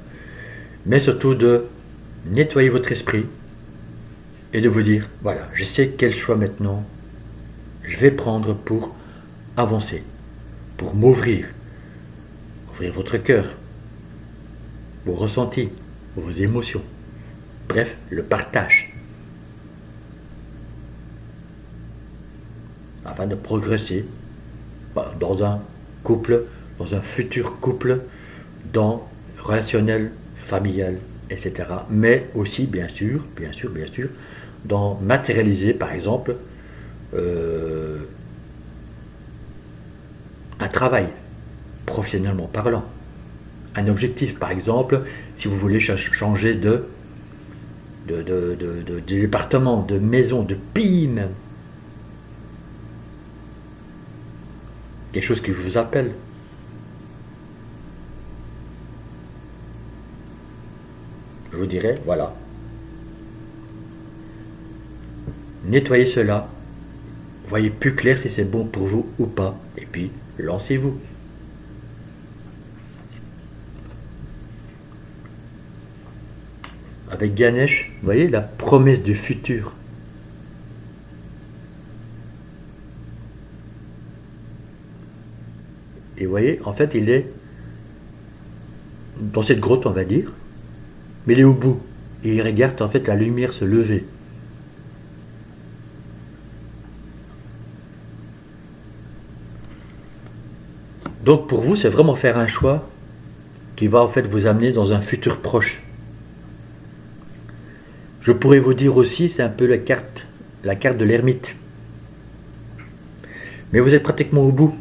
Mais surtout de nettoyer votre esprit et de vous dire, voilà, je sais quel choix maintenant je vais prendre pour avancer, pour m'ouvrir, ouvrir votre cœur, vos ressentis, vos émotions, bref, le partage, afin de progresser dans un couple, dans un futur couple, dans le relationnel, familial, etc. Mais aussi, bien sûr, dans matérialiser, par exemple, un travail, professionnellement parlant. Un objectif, par exemple, si vous voulez changer de département, de maison, de pays même. Quelque chose qui vous appelle. vous dirai, voilà, nettoyez cela, voyez plus clair si c'est bon pour vous ou pas, et puis lancez-vous. Avec Ganesh, vous voyez la promesse du futur. Et vous voyez, en fait, il est dans cette grotte, on va dire, mais il est au bout. Et il regarde en fait la lumière se lever. Donc pour vous, c'est vraiment faire un choix qui va en fait vous amener dans un futur proche. Je pourrais vous dire aussi, c'est un peu la carte de l'ermite. Mais vous êtes pratiquement au bout.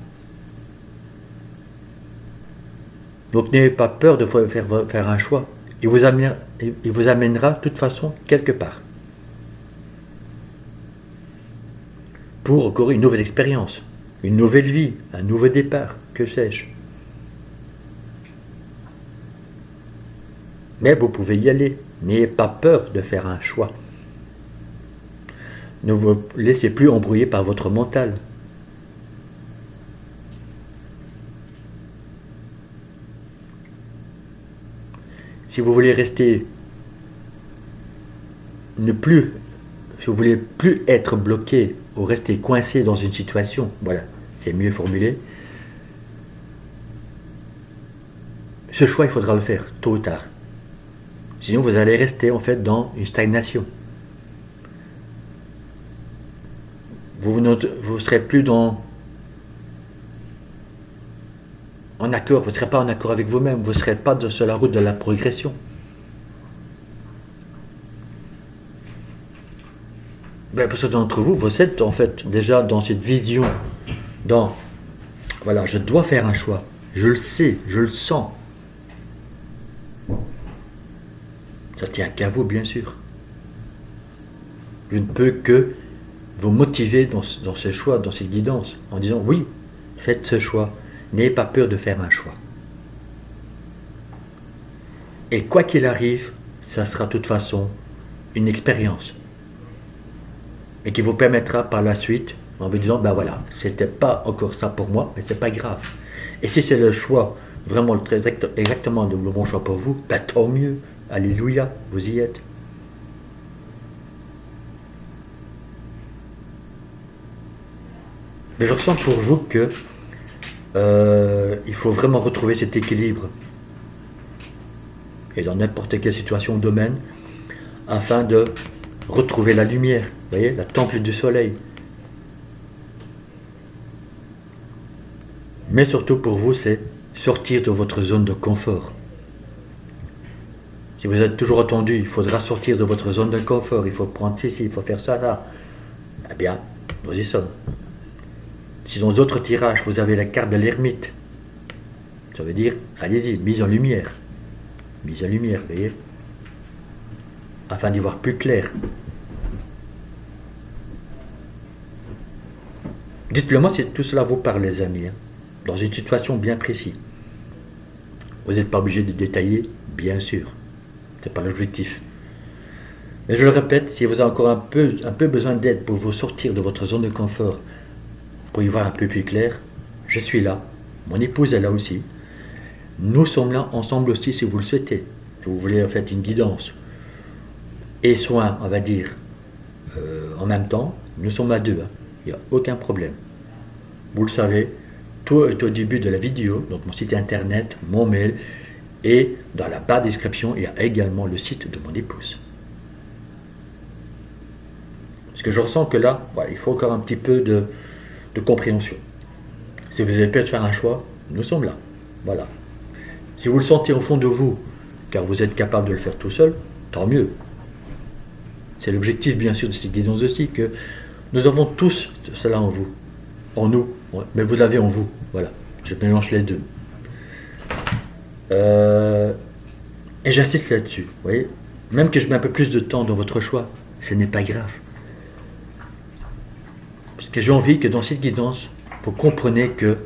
Donc n'ayez pas peur de faire un choix. Il vous amènera de toute façon quelque part. Pour encore une nouvelle expérience, une nouvelle vie, un nouveau départ, que sais-je. Mais vous pouvez y aller. N'ayez pas peur de faire un choix. Ne vous laissez plus embrouiller par votre mental. Si vous voulez rester, si vous voulez plus être bloqué ou rester coincé dans une situation, voilà, c'est mieux formulé. Ce choix, il faudra le faire tôt ou tard. Sinon, vous allez rester en fait dans une stagnation. Vous ne serez plus en accord, vous ne serez pas en accord avec vous-même, vous ne serez pas sur la route de la progression. Parce que d'entre vous, vous êtes en fait déjà dans cette vision, voilà, je dois faire un choix, je le sais, je le sens. Ça tient qu'à vous, bien sûr. Je ne peux que vous motiver dans ce choix, dans cette guidance, en disant oui, faites ce choix. N'ayez pas peur de faire un choix. Et quoi qu'il arrive, ça sera de toute façon une expérience. Et qui vous permettra par la suite, en vous disant, ben voilà, c'était pas encore ça pour moi, mais c'est pas grave. Et si c'est le choix, vraiment exactement le bon choix pour vous, ben tant mieux. Alléluia, vous y êtes. Mais je ressens pour vous que il faut vraiment retrouver cet équilibre. Et dans n'importe quelle situation ou domaine, afin de retrouver la lumière, vous voyez, la temple du soleil. Mais surtout pour vous, c'est sortir de votre zone de confort. Si vous êtes toujours attendu, il faudra sortir de votre zone de confort, il faut prendre ceci, il faut faire ça, là. Eh bien, nous y sommes. Si dans d'autres tirages, vous avez la carte de l'ermite, ça veut dire, allez-y, mise en lumière. Mise en lumière, vous voyez, afin d'y voir plus clair. Dites-le moi si tout cela vous parle, les amis, hein, dans une situation bien précise. Vous n'êtes pas obligé de détailler, bien sûr. Ce n'est pas l'objectif. Mais je le répète, si vous avez encore un peu besoin d'aide pour vous sortir de votre zone de confort, pour y voir un peu plus clair, je suis là. Mon épouse est là aussi. Nous sommes là ensemble aussi si vous le souhaitez. Si vous voulez en fait une guidance et soin, on va dire, en même temps, nous sommes à deux. Hein. Il n'y a aucun problème. Vous le savez, tout est au début de la vidéo, donc mon site internet, mon mail, et dans la barre de description, il y a également le site de mon épouse. Parce que je ressens que là, voilà, il faut encore un petit peu de compréhension. Si vous avez peur de faire un choix, nous sommes là. Voilà. Si vous le sentez au fond de vous, car vous êtes capable de le faire tout seul, tant mieux. C'est l'objectif, bien sûr, de cette guidance aussi, que nous avons tous cela en vous. En nous, mais vous l'avez en vous. Voilà. Je mélange les deux. Et j'insiste là-dessus. Vous voyez, même que je mets un peu plus de temps dans votre choix, ce n'est pas grave. Parce que j'ai envie que dans cette guidance, vous compreniez que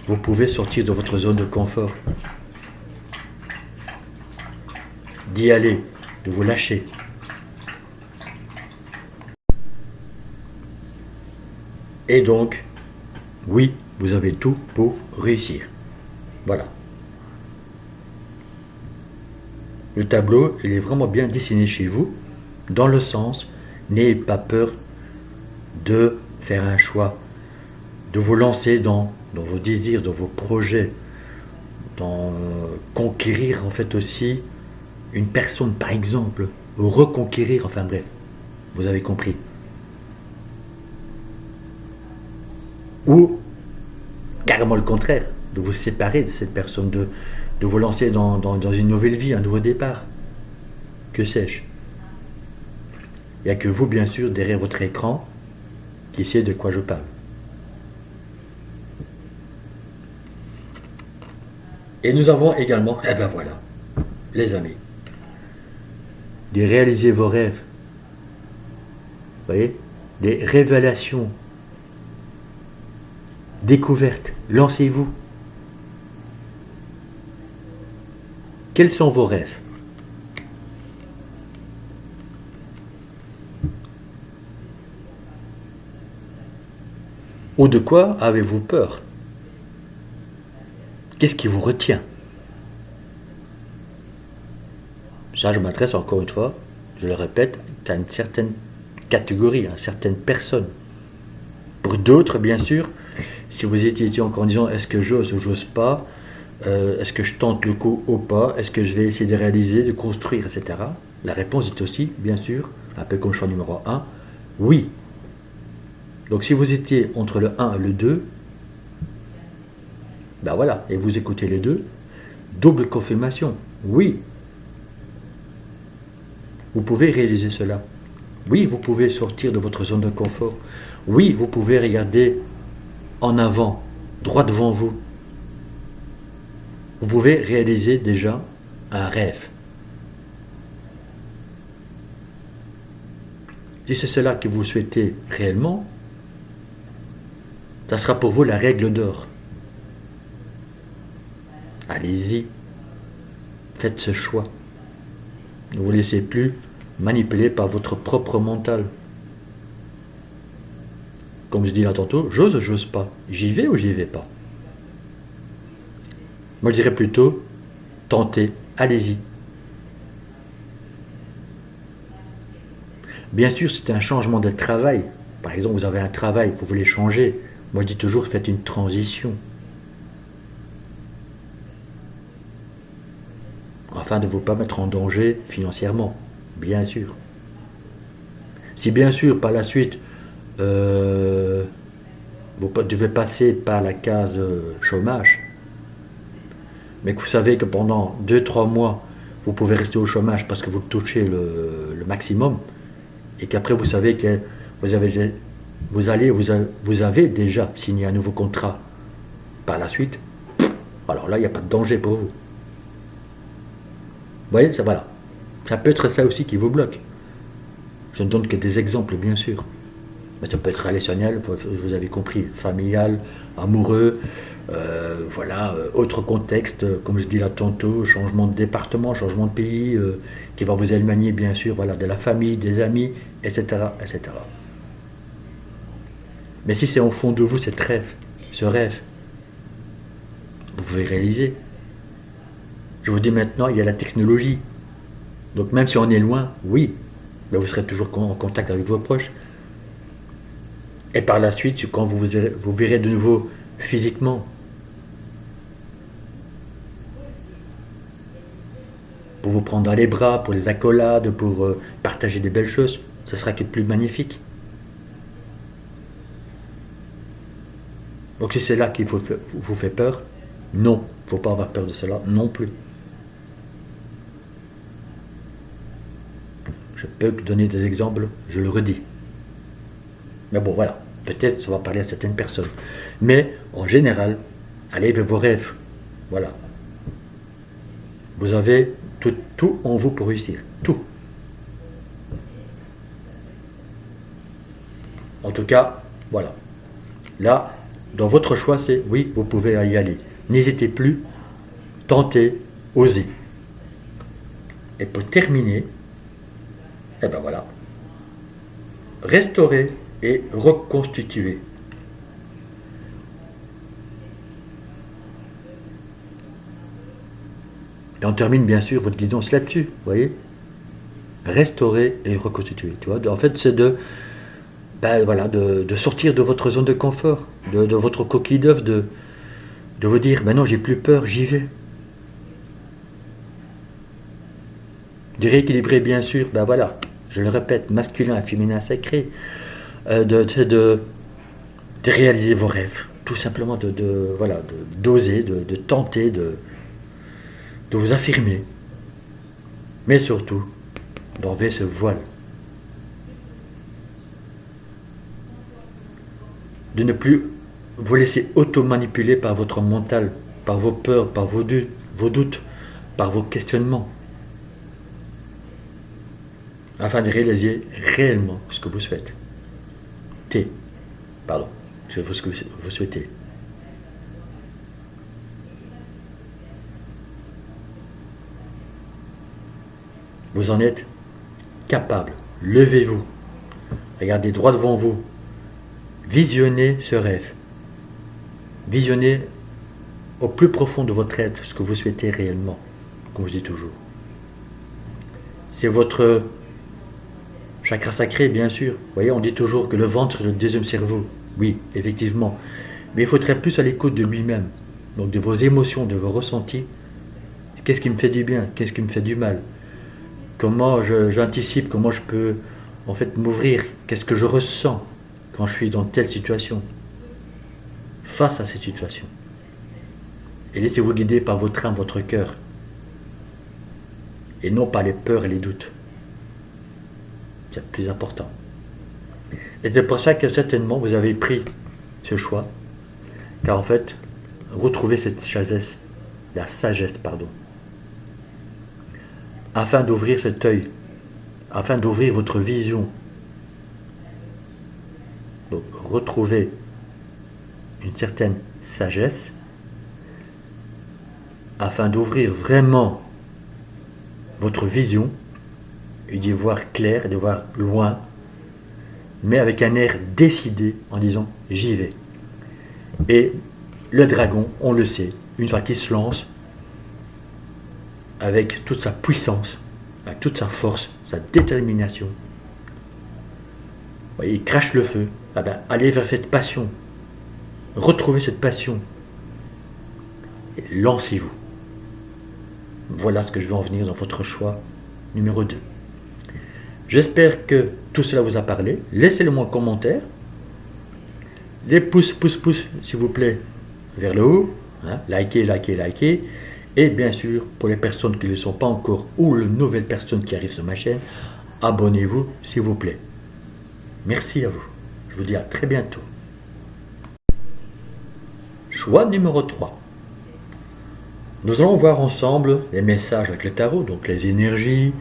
vous pouvez sortir de votre zone de confort. D'y aller de vous lâcher. Et donc, oui, vous avez tout pour réussir. Voilà. Le tableau, il est vraiment bien dessiné chez vous, dans le sens, n'ayez pas peur de faire un choix, de vous lancer dans vos désirs, dans vos projets, dans conquérir en fait aussi une personne par exemple, ou reconquérir, enfin bref, vous avez compris. Ou carrément le contraire, de vous séparer de cette personne, de vous lancer dans une nouvelle vie, un nouveau départ. Que sais-je? Il n'y a que vous, bien sûr, derrière votre écran, qui sait de quoi je parle. Et nous avons également, eh ben voilà, les amis, de réaliser vos rêves. Vous voyez? Des révélations, découvertes, lancez-vous. Quels sont vos rêves? Ou de quoi avez-vous peur? Qu'est-ce qui vous retient? Ça, je m'adresse encore une fois, je le répète, à une certaine catégorie, à certaines personnes. Pour d'autres, bien sûr, si vous étiez encore en disant est-ce que j'ose ou j'ose pas, est-ce que je tente le coup ou pas, est-ce que je vais essayer de réaliser, de construire, etc. La réponse est aussi, bien sûr, un peu comme choix numéro 1, oui. Donc si vous étiez entre le 1 et le 2, ben voilà, et vous écoutez les deux, double confirmation, oui. Vous pouvez réaliser cela. Oui, vous pouvez sortir de votre zone de confort. Oui, vous pouvez regarder en avant, droit devant vous. Vous pouvez réaliser déjà un rêve. Si c'est cela que vous souhaitez réellement, ça sera pour vous la règle d'or. Allez-y, faites ce choix. Ne vous laissez plus manipuler par votre propre mental. Comme je dis là tantôt, j'ose ou j'ose pas? J'y vais ou j'y vais pas? Moi je dirais plutôt, tentez, allez-y. Bien sûr, c'est un changement de travail. Par exemple, vous avez un travail, vous voulez changer. Moi je dis toujours, faites une transition. Afin de ne vous pas mettre en danger financièrement, bien sûr. Si bien sûr, par la suite, vous devez passer par la case chômage, mais que vous savez que pendant 2-3 mois, vous pouvez rester au chômage parce que vous touchez le maximum, et qu'après vous savez que vous avez déjà signé un nouveau contrat par la suite, alors là, il n'y a pas de danger pour vous. Vous voyez, ça, voilà. Ça peut être ça aussi qui vous bloque. Je ne donne que des exemples, bien sûr. Mais ça peut être relationnel, vous avez compris, familial, amoureux, voilà, autre contexte, comme je dis là tantôt, changement de département, changement de pays, qui va vous éloigner, bien sûr, voilà, de la famille, des amis, etc., etc. Mais si c'est au fond de vous, ce rêve, vous pouvez réaliser. Je vous dis maintenant, il y a la technologie. Donc même si on est loin, oui, mais vous serez toujours en contact avec vos proches. Et par la suite, quand vous verrez de nouveau physiquement, pour vous prendre dans les bras, pour les accolades, pour partager des belles choses, ce sera que plus magnifique. Donc si c'est là qu'il vous fait peur, non, il ne faut pas avoir peur de cela non plus. Je peux donner des exemples, je le redis. Mais bon, voilà, peut-être ça va parler à certaines personnes. Mais en général, allez vers vos rêves. Voilà. Vous avez tout en vous pour réussir. Tout. En tout cas, voilà. Là, dans votre choix, c'est oui, vous pouvez y aller. N'hésitez plus, tentez, osez. Et pour terminer, Et ben voilà. Restaurer et reconstituer. Et on termine bien sûr votre guidance là-dessus, vous voyez. Restaurer et reconstituer. Tu vois. En fait, c'est voilà, de sortir de votre zone de confort, de votre coquille d'œuf, de vous dire, maintenant j'ai plus peur, j'y vais. De rééquilibrer bien sûr, ben voilà, je le répète, masculin, féminin, sacré, de réaliser vos rêves, tout simplement voilà, d'oser, de tenter, de vous affirmer, mais surtout d'enlever ce voile, de ne plus vous laisser auto-manipuler par votre mental, par vos peurs, par vos doutes, par vos questionnements, afin de réaliser réellement ce que vous souhaitez. Ce que vous souhaitez. Vous en êtes capable. Levez-vous. Regardez droit devant vous. Visionnez ce rêve. Visionnez au plus profond de votre être ce que vous souhaitez réellement, comme je dis toujours. C'est votre chakra sacré, bien sûr. Vous voyez, on dit toujours que le ventre est le deuxième cerveau. Oui, effectivement. Mais il faudrait plus à l'écoute de lui-même. Donc de vos émotions, de vos ressentis. Qu'est-ce qui me fait du bien? Qu'est-ce qui me fait du mal? Comment j'anticipe? Comment je peux en fait m'ouvrir? Qu'est-ce que je ressens quand je suis dans telle situation? Face à cette situation. Et laissez-vous guider par votre âme, votre cœur. Et non par les peurs et les doutes. C'est le plus important. Et c'est pour ça que certainement vous avez pris ce choix. Car en fait, retrouvez cette sagesse, la sagesse, pardon. Afin d'ouvrir cet œil, afin d'ouvrir votre vision. Donc retrouvez une certaine sagesse afin d'ouvrir vraiment votre vision et d'y voir clair, de voir loin, mais avec un air décidé en disant j'y vais. Et le dragon, on le sait, une fois qu'il se lance, avec toute sa puissance, avec toute sa force, sa détermination, vous voyez, il crache le feu. Ah ben, allez vers cette passion, retrouvez cette passion et lancez-vous. Voilà ce que je veux en venir dans votre choix numéro 2. J'espère que tout cela vous a parlé. Laissez-le moi en commentaire. Les pouces, s'il vous plaît, vers le haut. Hein, likez. Et bien sûr, pour les personnes qui ne le sont pas encore ou les nouvelles personnes qui arrivent sur ma chaîne, abonnez-vous, s'il vous plaît. Merci à vous. Je vous dis à très bientôt. Choix numéro 3. Nous allons voir ensemble les messages avec le tarot, donc les énergies,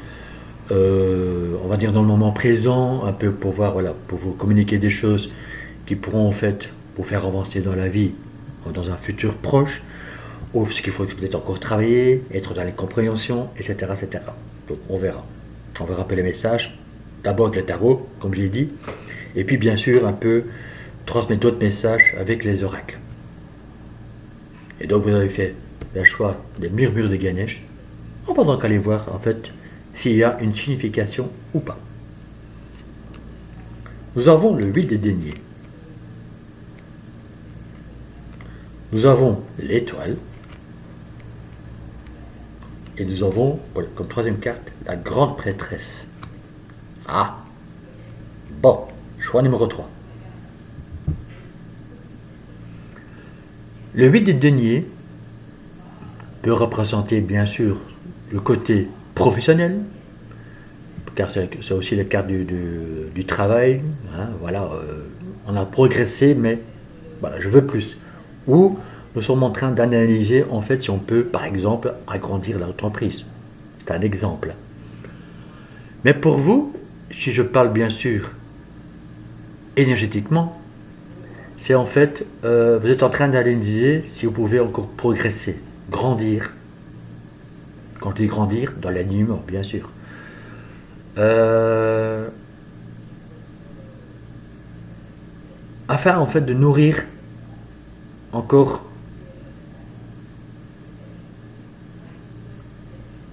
on va dire dans le moment présent, un peu pour voir, voilà, pour vous communiquer des choses qui pourront en fait vous faire avancer dans la vie, dans un futur proche, ou ce qu'il faut peut-être encore travailler, être dans les compréhensions, etc., etc. Donc on verra. On verra un peu les messages, d'abord avec le tarot, comme j'ai dit, et puis bien sûr un peu transmettre d'autres messages avec les oracles. Et donc vous avez fait le choix des murmures de Ganesh, en pendant qu'aller voir en fait s'il y a une signification ou pas. Nous avons le 8 des deniers. Nous avons l'étoile. Et nous avons, comme troisième carte, la grande prêtresse. Ah! Bon, choix numéro 3. Le 8 des deniers peut représenter bien sûr le côté professionnel, car c'est aussi la carte du travail. Hein, voilà, on a progressé, mais voilà, je veux plus. Ou nous sommes en train d'analyser en fait si on peut, par exemple, agrandir l'entreprise. C'est un exemple. Mais pour vous, si je parle bien sûr énergétiquement, c'est en fait, vous êtes en train d'analyser si vous pouvez encore progresser, grandir. Quand je dis grandir, dans l'alignement, bien sûr. euh, afin en fait de nourrir encore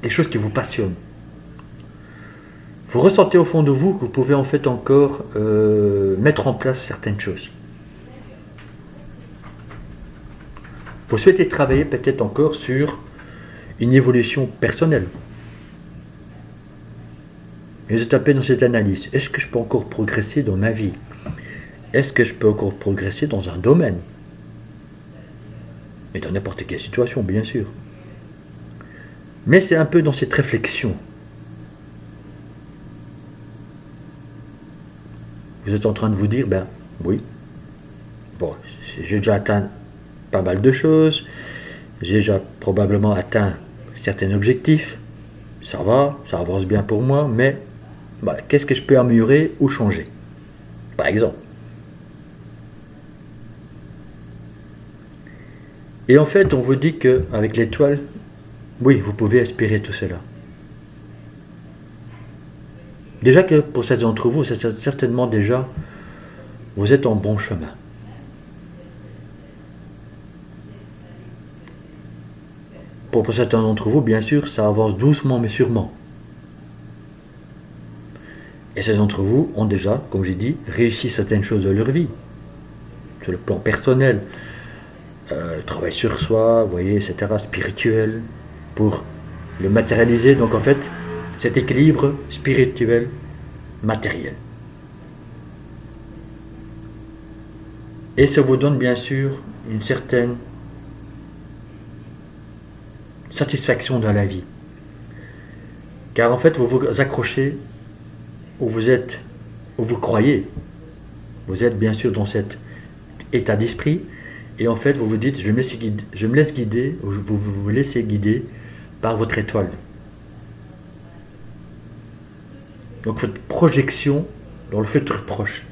des choses qui vous passionnent. Vous ressentez au fond de vous que vous pouvez en fait encore mettre en place certaines choses. Vous souhaitez travailler peut-être encore sur une évolution personnelle. Et vous êtes un peu dans cette analyse. Est-ce que je peux encore progresser dans ma vie? Est-ce que je peux encore progresser dans un domaine? Et dans n'importe quelle situation, bien sûr. Mais c'est un peu dans cette réflexion. Vous êtes en train de vous dire, ben oui, bon, j'ai déjà atteint pas mal de choses, j'ai déjà probablement atteint certains objectifs, ça va, ça avance bien pour moi, mais voilà, qu'est-ce que je peux améliorer ou changer, par exemple. Et en fait, on vous dit qu'avec l'étoile, oui, vous pouvez aspirer tout cela. Déjà que pour certains d'entre vous, c'est certainement déjà, vous êtes en bon chemin. Pour certains d'entre vous, bien sûr, ça avance doucement mais sûrement. Et certains d'entre vous ont déjà, comme j'ai dit, réussi certaines choses de leur vie. Sur le plan personnel, travail sur soi, vous voyez, etc., spirituel, pour le matérialiser. Donc en fait, cet équilibre spirituel, matériel. Et ça vous donne bien sûr une certaine satisfaction dans la vie. Car en fait, vous vous accrochez où vous êtes, où vous croyez. Vous êtes bien sûr dans cet état d'esprit. Et en fait, vous vous dites, je me laisse guider, ou vous vous laissez guider par votre étoile. Donc votre projection dans le futur proche.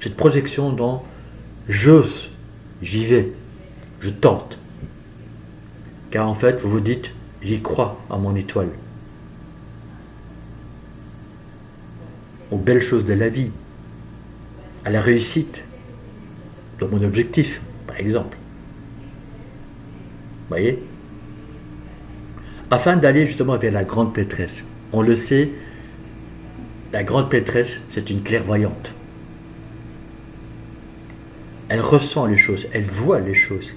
Cette projection dans j'ose, j'y vais, je tente. Car en fait, vous vous dites, j'y crois à mon étoile. Aux belles choses de la vie, à la réussite, de mon objectif, par exemple. Vous voyez? Afin d'aller justement vers la grande prêtresse. On le sait, la grande prêtresse, c'est une clairvoyante. Elle ressent les choses, elle voit les choses.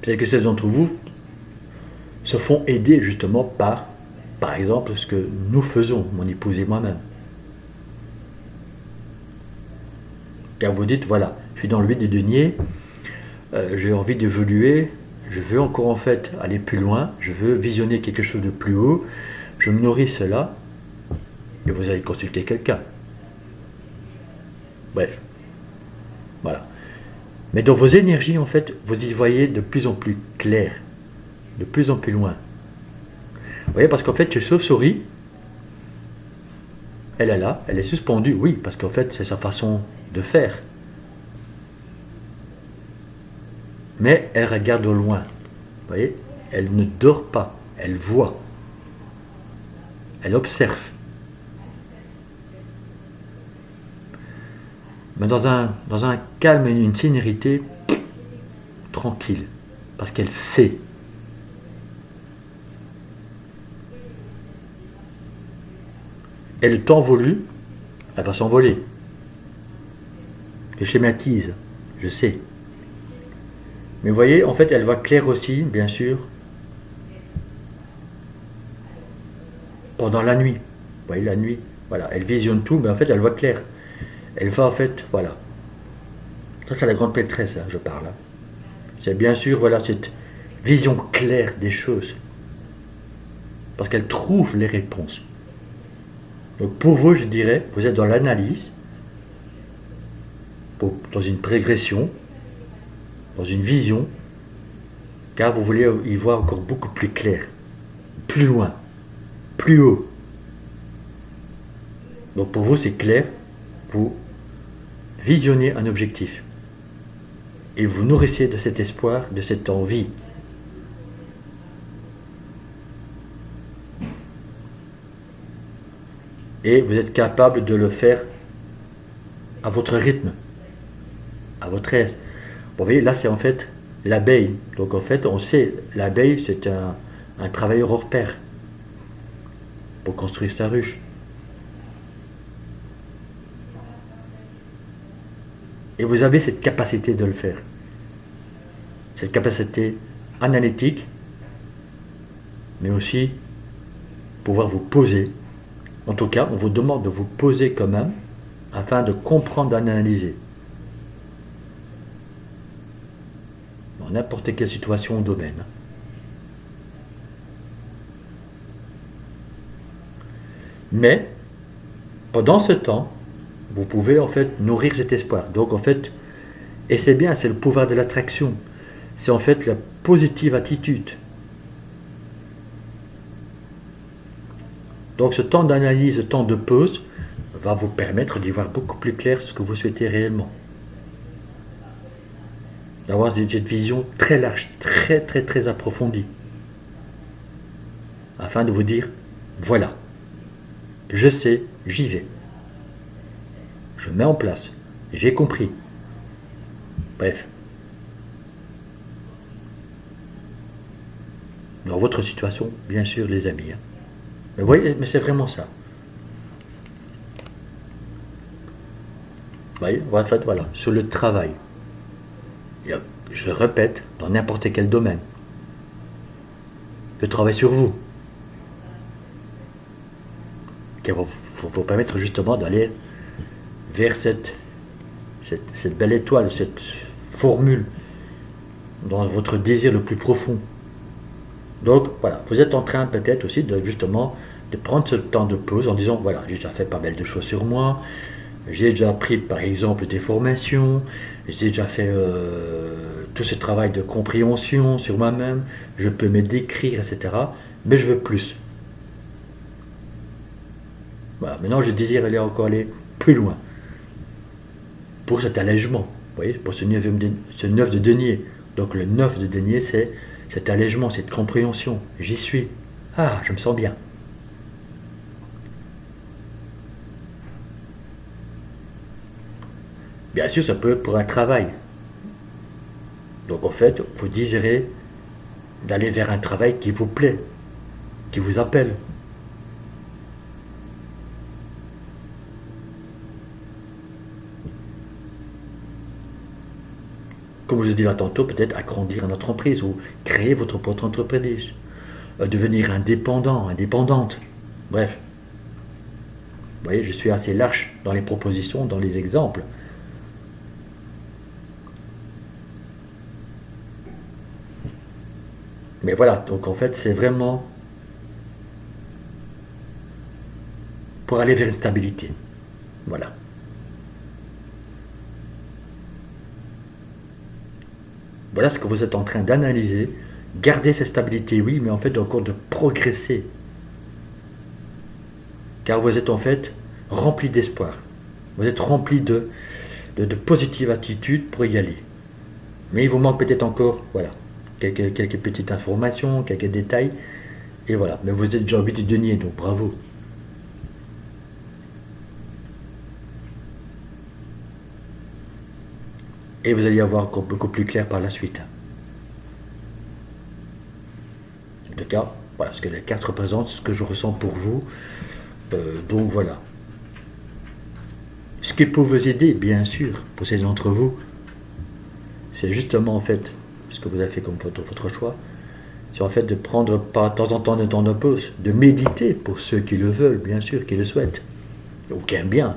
Peut-être que certains d'entre vous se font aider justement par exemple, ce que nous faisons, mon épouse et moi-même. Car vous dites, voilà, je suis dans le 8 des deniers, j'ai envie d'évoluer, je veux encore en fait aller plus loin, je veux visionner quelque chose de plus haut, je me nourris cela, et vous allez consulter quelqu'un. Bref, voilà. Mais dans vos énergies, en fait, vous y voyez de plus en plus clair, de plus en plus loin. Vous voyez, parce qu'en fait, chez Chauve-souris, elle est là, elle est suspendue, oui, parce qu'en fait, c'est sa façon de faire. Mais elle regarde au loin. Vous voyez, elle ne dort pas, elle voit. Elle observe. Mais dans un calme et une sérénité tranquille, parce qu'elle sait. Et le temps voulu, elle va s'envoler. Je schématise, je sais. Mais vous voyez, en fait, elle voit clair aussi, bien sûr, pendant la nuit. Vous voyez, la nuit, voilà, elle visionne tout, mais en fait, elle voit clair. Elle va, en fait, voilà. Ça, c'est la grande prêtresse, hein, je parle. Hein. C'est bien sûr, voilà, cette vision claire des choses. Parce qu'elle trouve les réponses. Donc, pour vous, je dirais, vous êtes dans l'analyse, dans une progression, dans une vision, car vous voulez y voir encore beaucoup plus clair, plus loin, plus haut. Donc pour vous c'est clair, vous visionnez un objectif et vous nourrissez de cet espoir, de cette envie. et vous êtes capable de le faire à votre rythme, à votre aise. Vous voyez, là c'est en fait l'abeille. Donc en fait, on sait, l'abeille c'est un travailleur hors pair pour construire sa ruche. Et vous avez cette capacité de le faire. Cette capacité analytique, mais aussi pouvoir vous poser. En tout cas, on vous demande de vous poser quand même, afin de comprendre, d'analyser. Dans n'importe quelle situation ou domaine. Mais, pendant ce temps, vous pouvez en fait nourrir cet espoir. Donc en fait, et c'est bien, c'est le pouvoir de l'attraction. C'est en fait la positive attitude. Donc ce temps d'analyse, ce temps de pause, va vous permettre d'y voir beaucoup plus clair ce que vous souhaitez réellement. D'avoir cette vision très large, très très très approfondie. Afin de vous dire, voilà, je sais, j'y vais. Je mets en place, j'ai compris. Bref. Dans votre situation, bien sûr, les amis. Mais voyez, mais c'est vraiment ça. Vous voyez, en fait, voilà, sur le travail. Je le répète, dans n'importe quel domaine. Le travail sur vous. Qui va vous permettre justement d'aller vers cette belle étoile, cette formule, dans votre désir le plus profond. Donc voilà, vous êtes en train peut-être aussi de justement de prendre ce temps de pause en disant voilà, j'ai déjà fait pas mal de choses sur moi, j'ai déjà pris par exemple des formations, j'ai déjà fait tout ce travail de compréhension sur moi-même, je peux me décrire, etc. Mais je veux plus. Voilà, maintenant je désire aller plus loin. Pour cet allègement, vous voyez, pour ce 9 de denier. Donc le 9 de denier, c'est cet allègement, cette compréhension. J'y suis. Ah, je me sens bien. Bien sûr, ça peut être pour un travail. Donc en fait, vous désirez d'aller vers un travail qui vous plaît, qui vous appelle. Comme je vous ai dit là tantôt, peut-être agrandir une entreprise ou créer votre propre entreprise. Devenir indépendant, indépendante. Bref. Vous voyez, je suis assez large dans les propositions, dans les exemples. Mais voilà, donc en fait, c'est vraiment pour aller vers une stabilité. Voilà. Voilà ce que vous êtes en train d'analyser. Garder cette stabilité, oui, mais en fait encore de progresser. Car vous êtes en fait rempli d'espoir. Vous êtes rempli de positive attitude pour y aller. Mais il vous manque peut-être encore, voilà, quelques petites informations, quelques détails. Et voilà, mais vous êtes déjà au but du denier, donc bravo. Et vous allez y avoir encore beaucoup plus clair par la suite. En tout cas, voilà ce que les cartes représentent, ce que je ressens pour vous. Donc voilà. Ce qui peut vous aider, bien sûr, pour ces d'entre vous, c'est justement en fait ce que vous avez fait comme votre choix, c'est en fait de prendre pas de temps en temps un temps de pause, de méditer pour ceux qui le veulent, bien sûr, qui le souhaitent, ou qui aiment bien.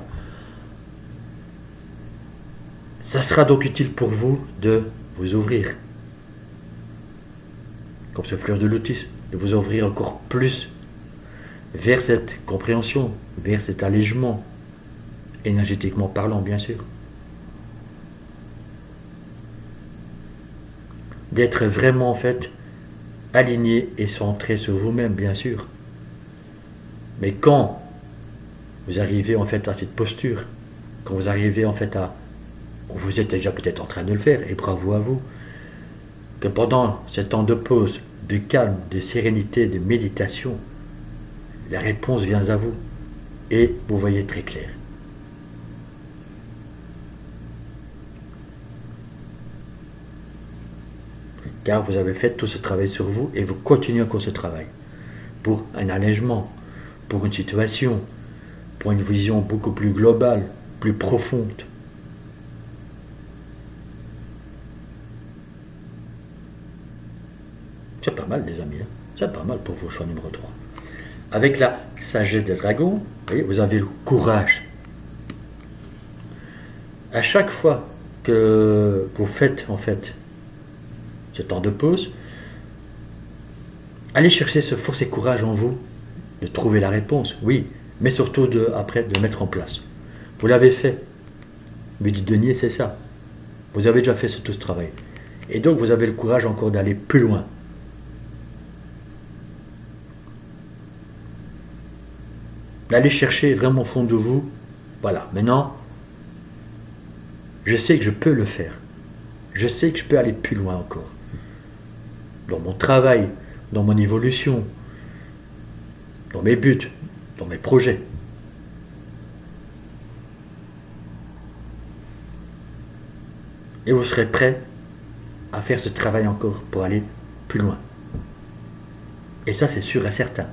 Ça sera donc utile pour vous de vous ouvrir, comme ce fleur de lotus, de vous ouvrir encore plus vers cette compréhension, vers cet allègement, énergétiquement parlant, bien sûr. D'être vraiment en fait aligné et centré sur vous-même, bien sûr. Mais quand vous arrivez en fait à cette posture, quand vous arrivez en fait à, vous êtes déjà peut-être en train de le faire, et bravo à vous, que pendant ce temps de pause, de calme, de sérénité, de méditation, la réponse vient à vous. et vous voyez très clair. Car vous avez fait tout ce travail sur vous et vous continuez encore ce travail pour un allègement, pour une situation, pour une vision beaucoup plus globale, plus profonde. C'est pas mal, les amis. Hein. C'est pas mal pour vos choix numéro 3. Avec la sagesse des dragons, vous avez le courage. À chaque fois que vous faites, en fait, ce temps de pause, allez chercher ce force et courage en vous de trouver la réponse, oui, mais surtout après de mettre en place. Vous l'avez fait. Mais du denier, c'est ça. Vous avez déjà fait tout ce travail. Et donc, vous avez le courage encore d'aller plus loin. D'aller chercher vraiment au fond de vous. Voilà, maintenant, je sais que je peux le faire. Je sais que je peux aller plus loin encore. Dans mon travail, dans mon évolution, dans mes buts, dans mes projets. Et vous serez prêt à faire ce travail encore pour aller plus loin. Et ça, c'est sûr et certain.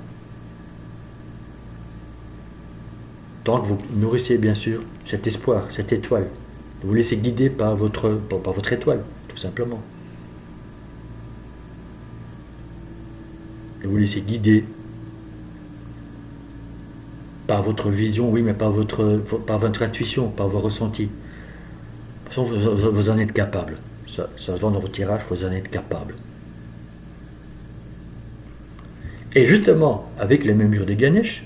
Tant que vous nourrissez bien sûr cet espoir, cette étoile, vous vous laissez guider par votre étoile, tout simplement. Vous vous laissez guider par votre vision, oui, mais par votre intuition, par vos ressentis. De toute façon, vous en êtes capable. Ça se vend dans vos tirages, vous en êtes capable. Et justement, avec les murs de Ganesh,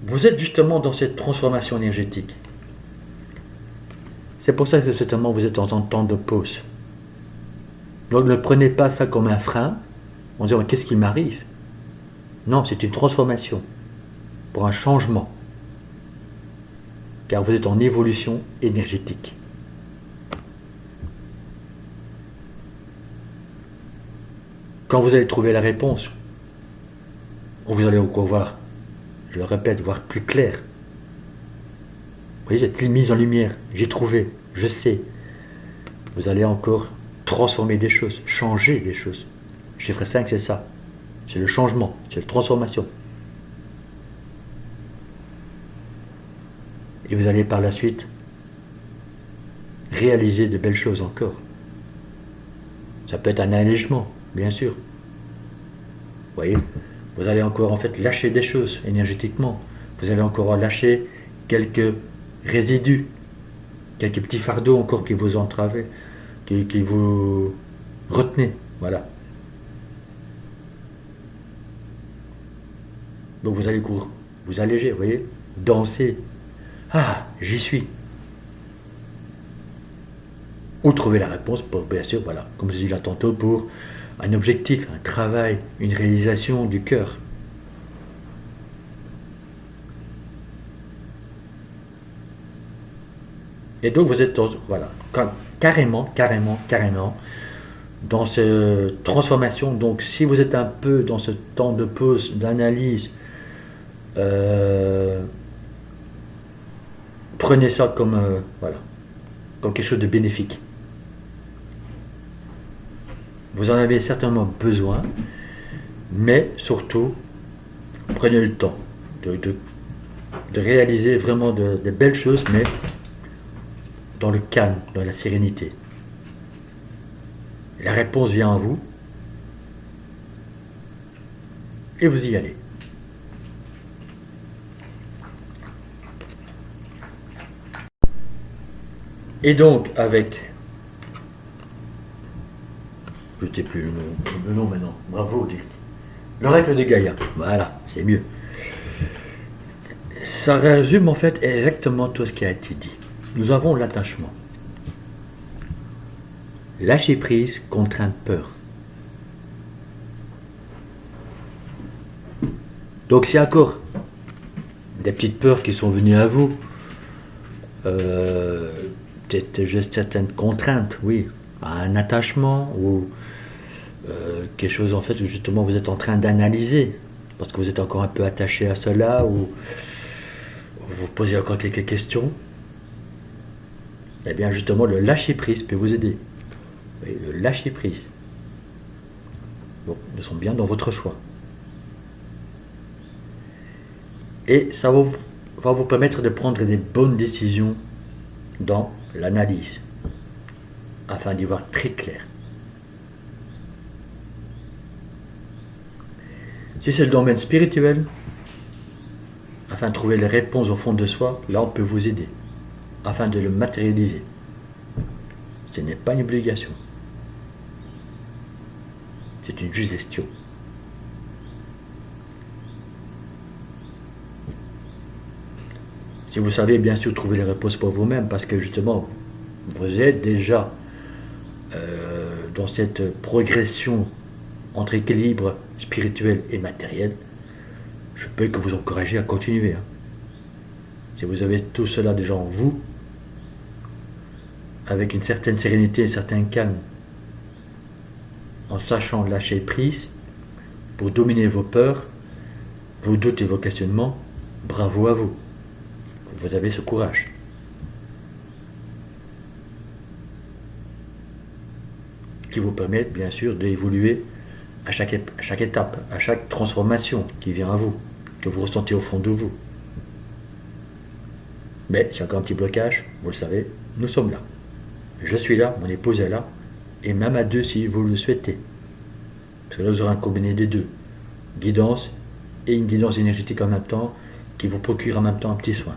vous êtes justement dans cette transformation énergétique. C'est pour ça que certainement vous êtes en temps de pause. Donc ne prenez pas ça comme un frein, en disant qu'est-ce qui m'arrive? Non, c'est une transformation, pour un changement. Car vous êtes en évolution énergétique. Quand vous allez trouver la réponse, vous allez encore voir, je le répète, voir plus clair. Vous voyez, cette mise en lumière, j'ai trouvé, je sais. Vous allez encore transformer des choses, changer des choses. Chiffre 5, c'est ça. C'est le changement, c'est la transformation. Et vous allez par la suite réaliser de belles choses encore. Ça peut être un allègement, bien sûr. Vous voyez, vous allez encore en fait lâcher des choses énergétiquement. Vous allez encore lâcher quelques résidus, quelques petits fardeaux encore qui vous entravent, qui vous retenez. Voilà. Donc vous allez vous alléger, vous voyez, danser. Ah, j'y suis. Ou trouver la réponse pour, bien sûr, voilà, comme je dis là tantôt, pour un objectif, un travail, une réalisation du cœur. Et donc vous êtes, voilà, carrément, dans cette transformation. Donc si vous êtes un peu dans ce temps de pause, d'analyse, prenez ça comme, voilà, comme quelque chose de bénéfique. Vous en avez certainement besoin, mais surtout, prenez le temps de réaliser vraiment de belles choses, mais dans le calme, dans la sérénité. La réponse vient à vous, et vous y allez. Et donc, avec... Je ne sais plus le nom maintenant. Bravo, Dirk. L'oracle de Gaïa. Voilà, c'est mieux. Ça résume en fait exactement tout ce qui a été dit. Nous avons l'attachement. Lâcher prise, contrainte, peur. Donc, s'il y a encore des petites peurs qui sont venues à vous, peut-être juste certaines contraintes, oui, à un attachement ou quelque chose en fait où justement vous êtes en train d'analyser. parce que vous êtes encore un peu attaché à cela, ou vous posez encore quelques questions, eh bien justement le lâcher-prise peut vous aider. Oui, le lâcher-prise. Donc nous sommes bien dans votre choix. Et ça va vous permettre de prendre des bonnes décisions dans l'analyse, afin d'y voir très clair. Si c'est le domaine spirituel, afin de trouver les réponses au fond de soi, là on peut vous aider, afin de le matérialiser. Ce n'est pas une obligation. C'est une suggestion. Si vous savez bien sûr trouver les réponses pour vous-même, parce que justement, vous êtes déjà dans cette progression entre équilibre spirituel et matériel, je peux que vous encourager à continuer. Si vous avez tout cela déjà en vous, avec une certaine sérénité, un certain calme, en sachant lâcher prise pour dominer vos peurs, vos doutes et vos questionnements, bravo à vous. Vous avez ce courage. Qui vous permet bien sûr d'évoluer à chaque étape, à chaque transformation qui vient à vous, que vous ressentez au fond de vous. Mais s'il y a encore un petit blocage, vous le savez, nous sommes là. Je suis là, mon épouse est là, et même à deux si vous le souhaitez. Parce que là vous aurez un combiné des deux. Guidance et une guidance énergétique en même temps, qui vous procure en même temps un petit soin.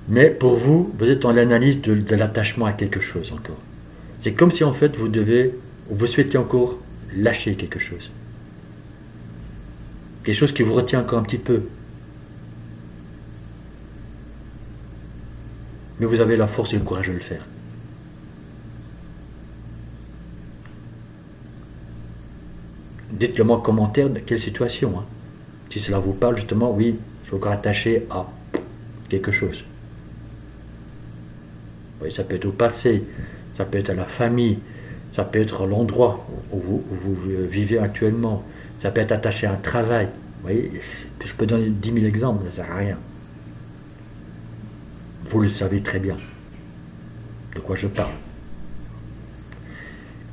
Mais pour vous, vous êtes dans l'analyse de l'attachement à quelque chose encore. C'est comme si en fait vous souhaitez encore lâcher quelque chose. Quelque chose qui vous retient encore un petit peu. Mais vous avez la force et le courage de le faire. Dites-le moi en commentaire de quelle situation. Si cela vous parle justement, oui, je suis encore attaché à quelque chose. Oui, ça peut être au passé, ça peut être à la famille, ça peut être à l'endroit où vous vivez actuellement, ça peut être attaché à un travail. Vous voyez, je peux donner 10 000 exemples, ça ne sert à rien. Vous le savez très bien de quoi je parle.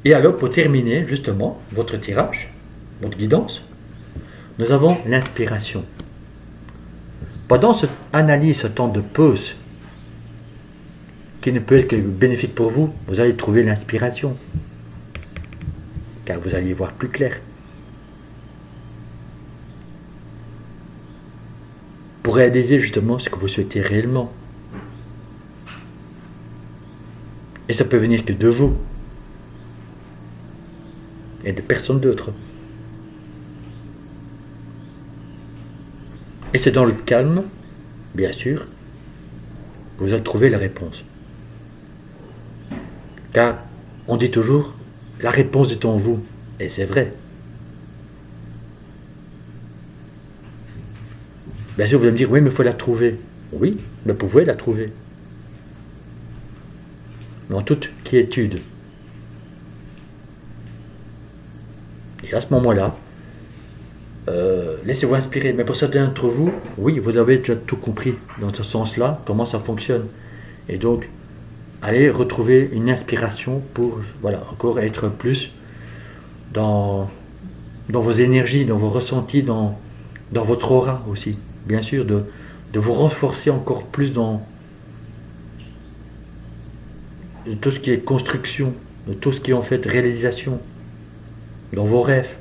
Et alors, pour terminer justement votre tirage, votre guidance, nous avons l'inspiration. Pendant cette analyse, ce temps de pause, qui ne peut être que bénéfique pour vous, vous allez trouver l'inspiration, car vous allez y voir plus clair. Pour réaliser justement ce que vous souhaitez réellement. Et ça peut venir que de vous, et de personne d'autre. Et c'est dans le calme, bien sûr, que vous allez trouver la réponse. Car on dit toujours, la réponse est en vous. Et c'est vrai. Bien sûr, vous allez me dire, oui, mais il faut la trouver. Oui, mais vous pouvez la trouver. Mais en toute quiétude. Et à ce moment-là, laissez-vous inspirer. Mais pour certains d'entre vous, oui, vous avez déjà tout compris dans ce sens-là, comment ça fonctionne. Et donc, allez retrouver une inspiration pour, voilà, encore être plus dans vos énergies, dans vos ressentis, dans votre aura aussi. Bien sûr, de vous renforcer encore plus dans tout ce qui est construction, de tout ce qui est en fait réalisation, dans vos rêves.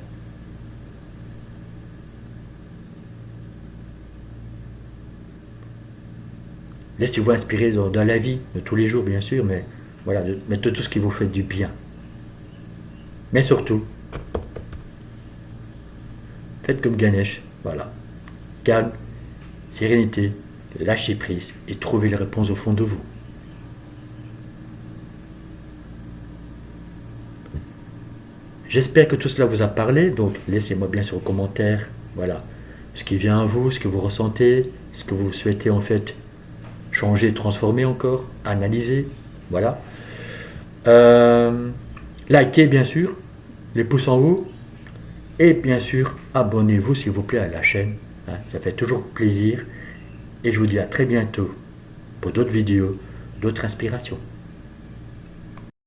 Laissez-vous inspirer dans la vie de tous les jours, bien sûr, mais voilà, de tout ce qui vous fait du bien. Mais surtout, faites comme Ganesh, voilà. Calme, sérénité, lâchez prise et trouvez les réponses au fond de vous. J'espère que tout cela vous a parlé, donc laissez-moi bien sûr en commentaire, voilà, ce qui vient à vous, ce que vous ressentez, ce que vous souhaitez en fait changer, transformer encore, analyser, voilà. Likez bien sûr, les pouces en haut, Et bien sûr, abonnez-vous s'il vous plaît à la chaîne, hein, ça fait toujours plaisir. Et je vous dis à très bientôt pour d'autres vidéos, d'autres inspirations.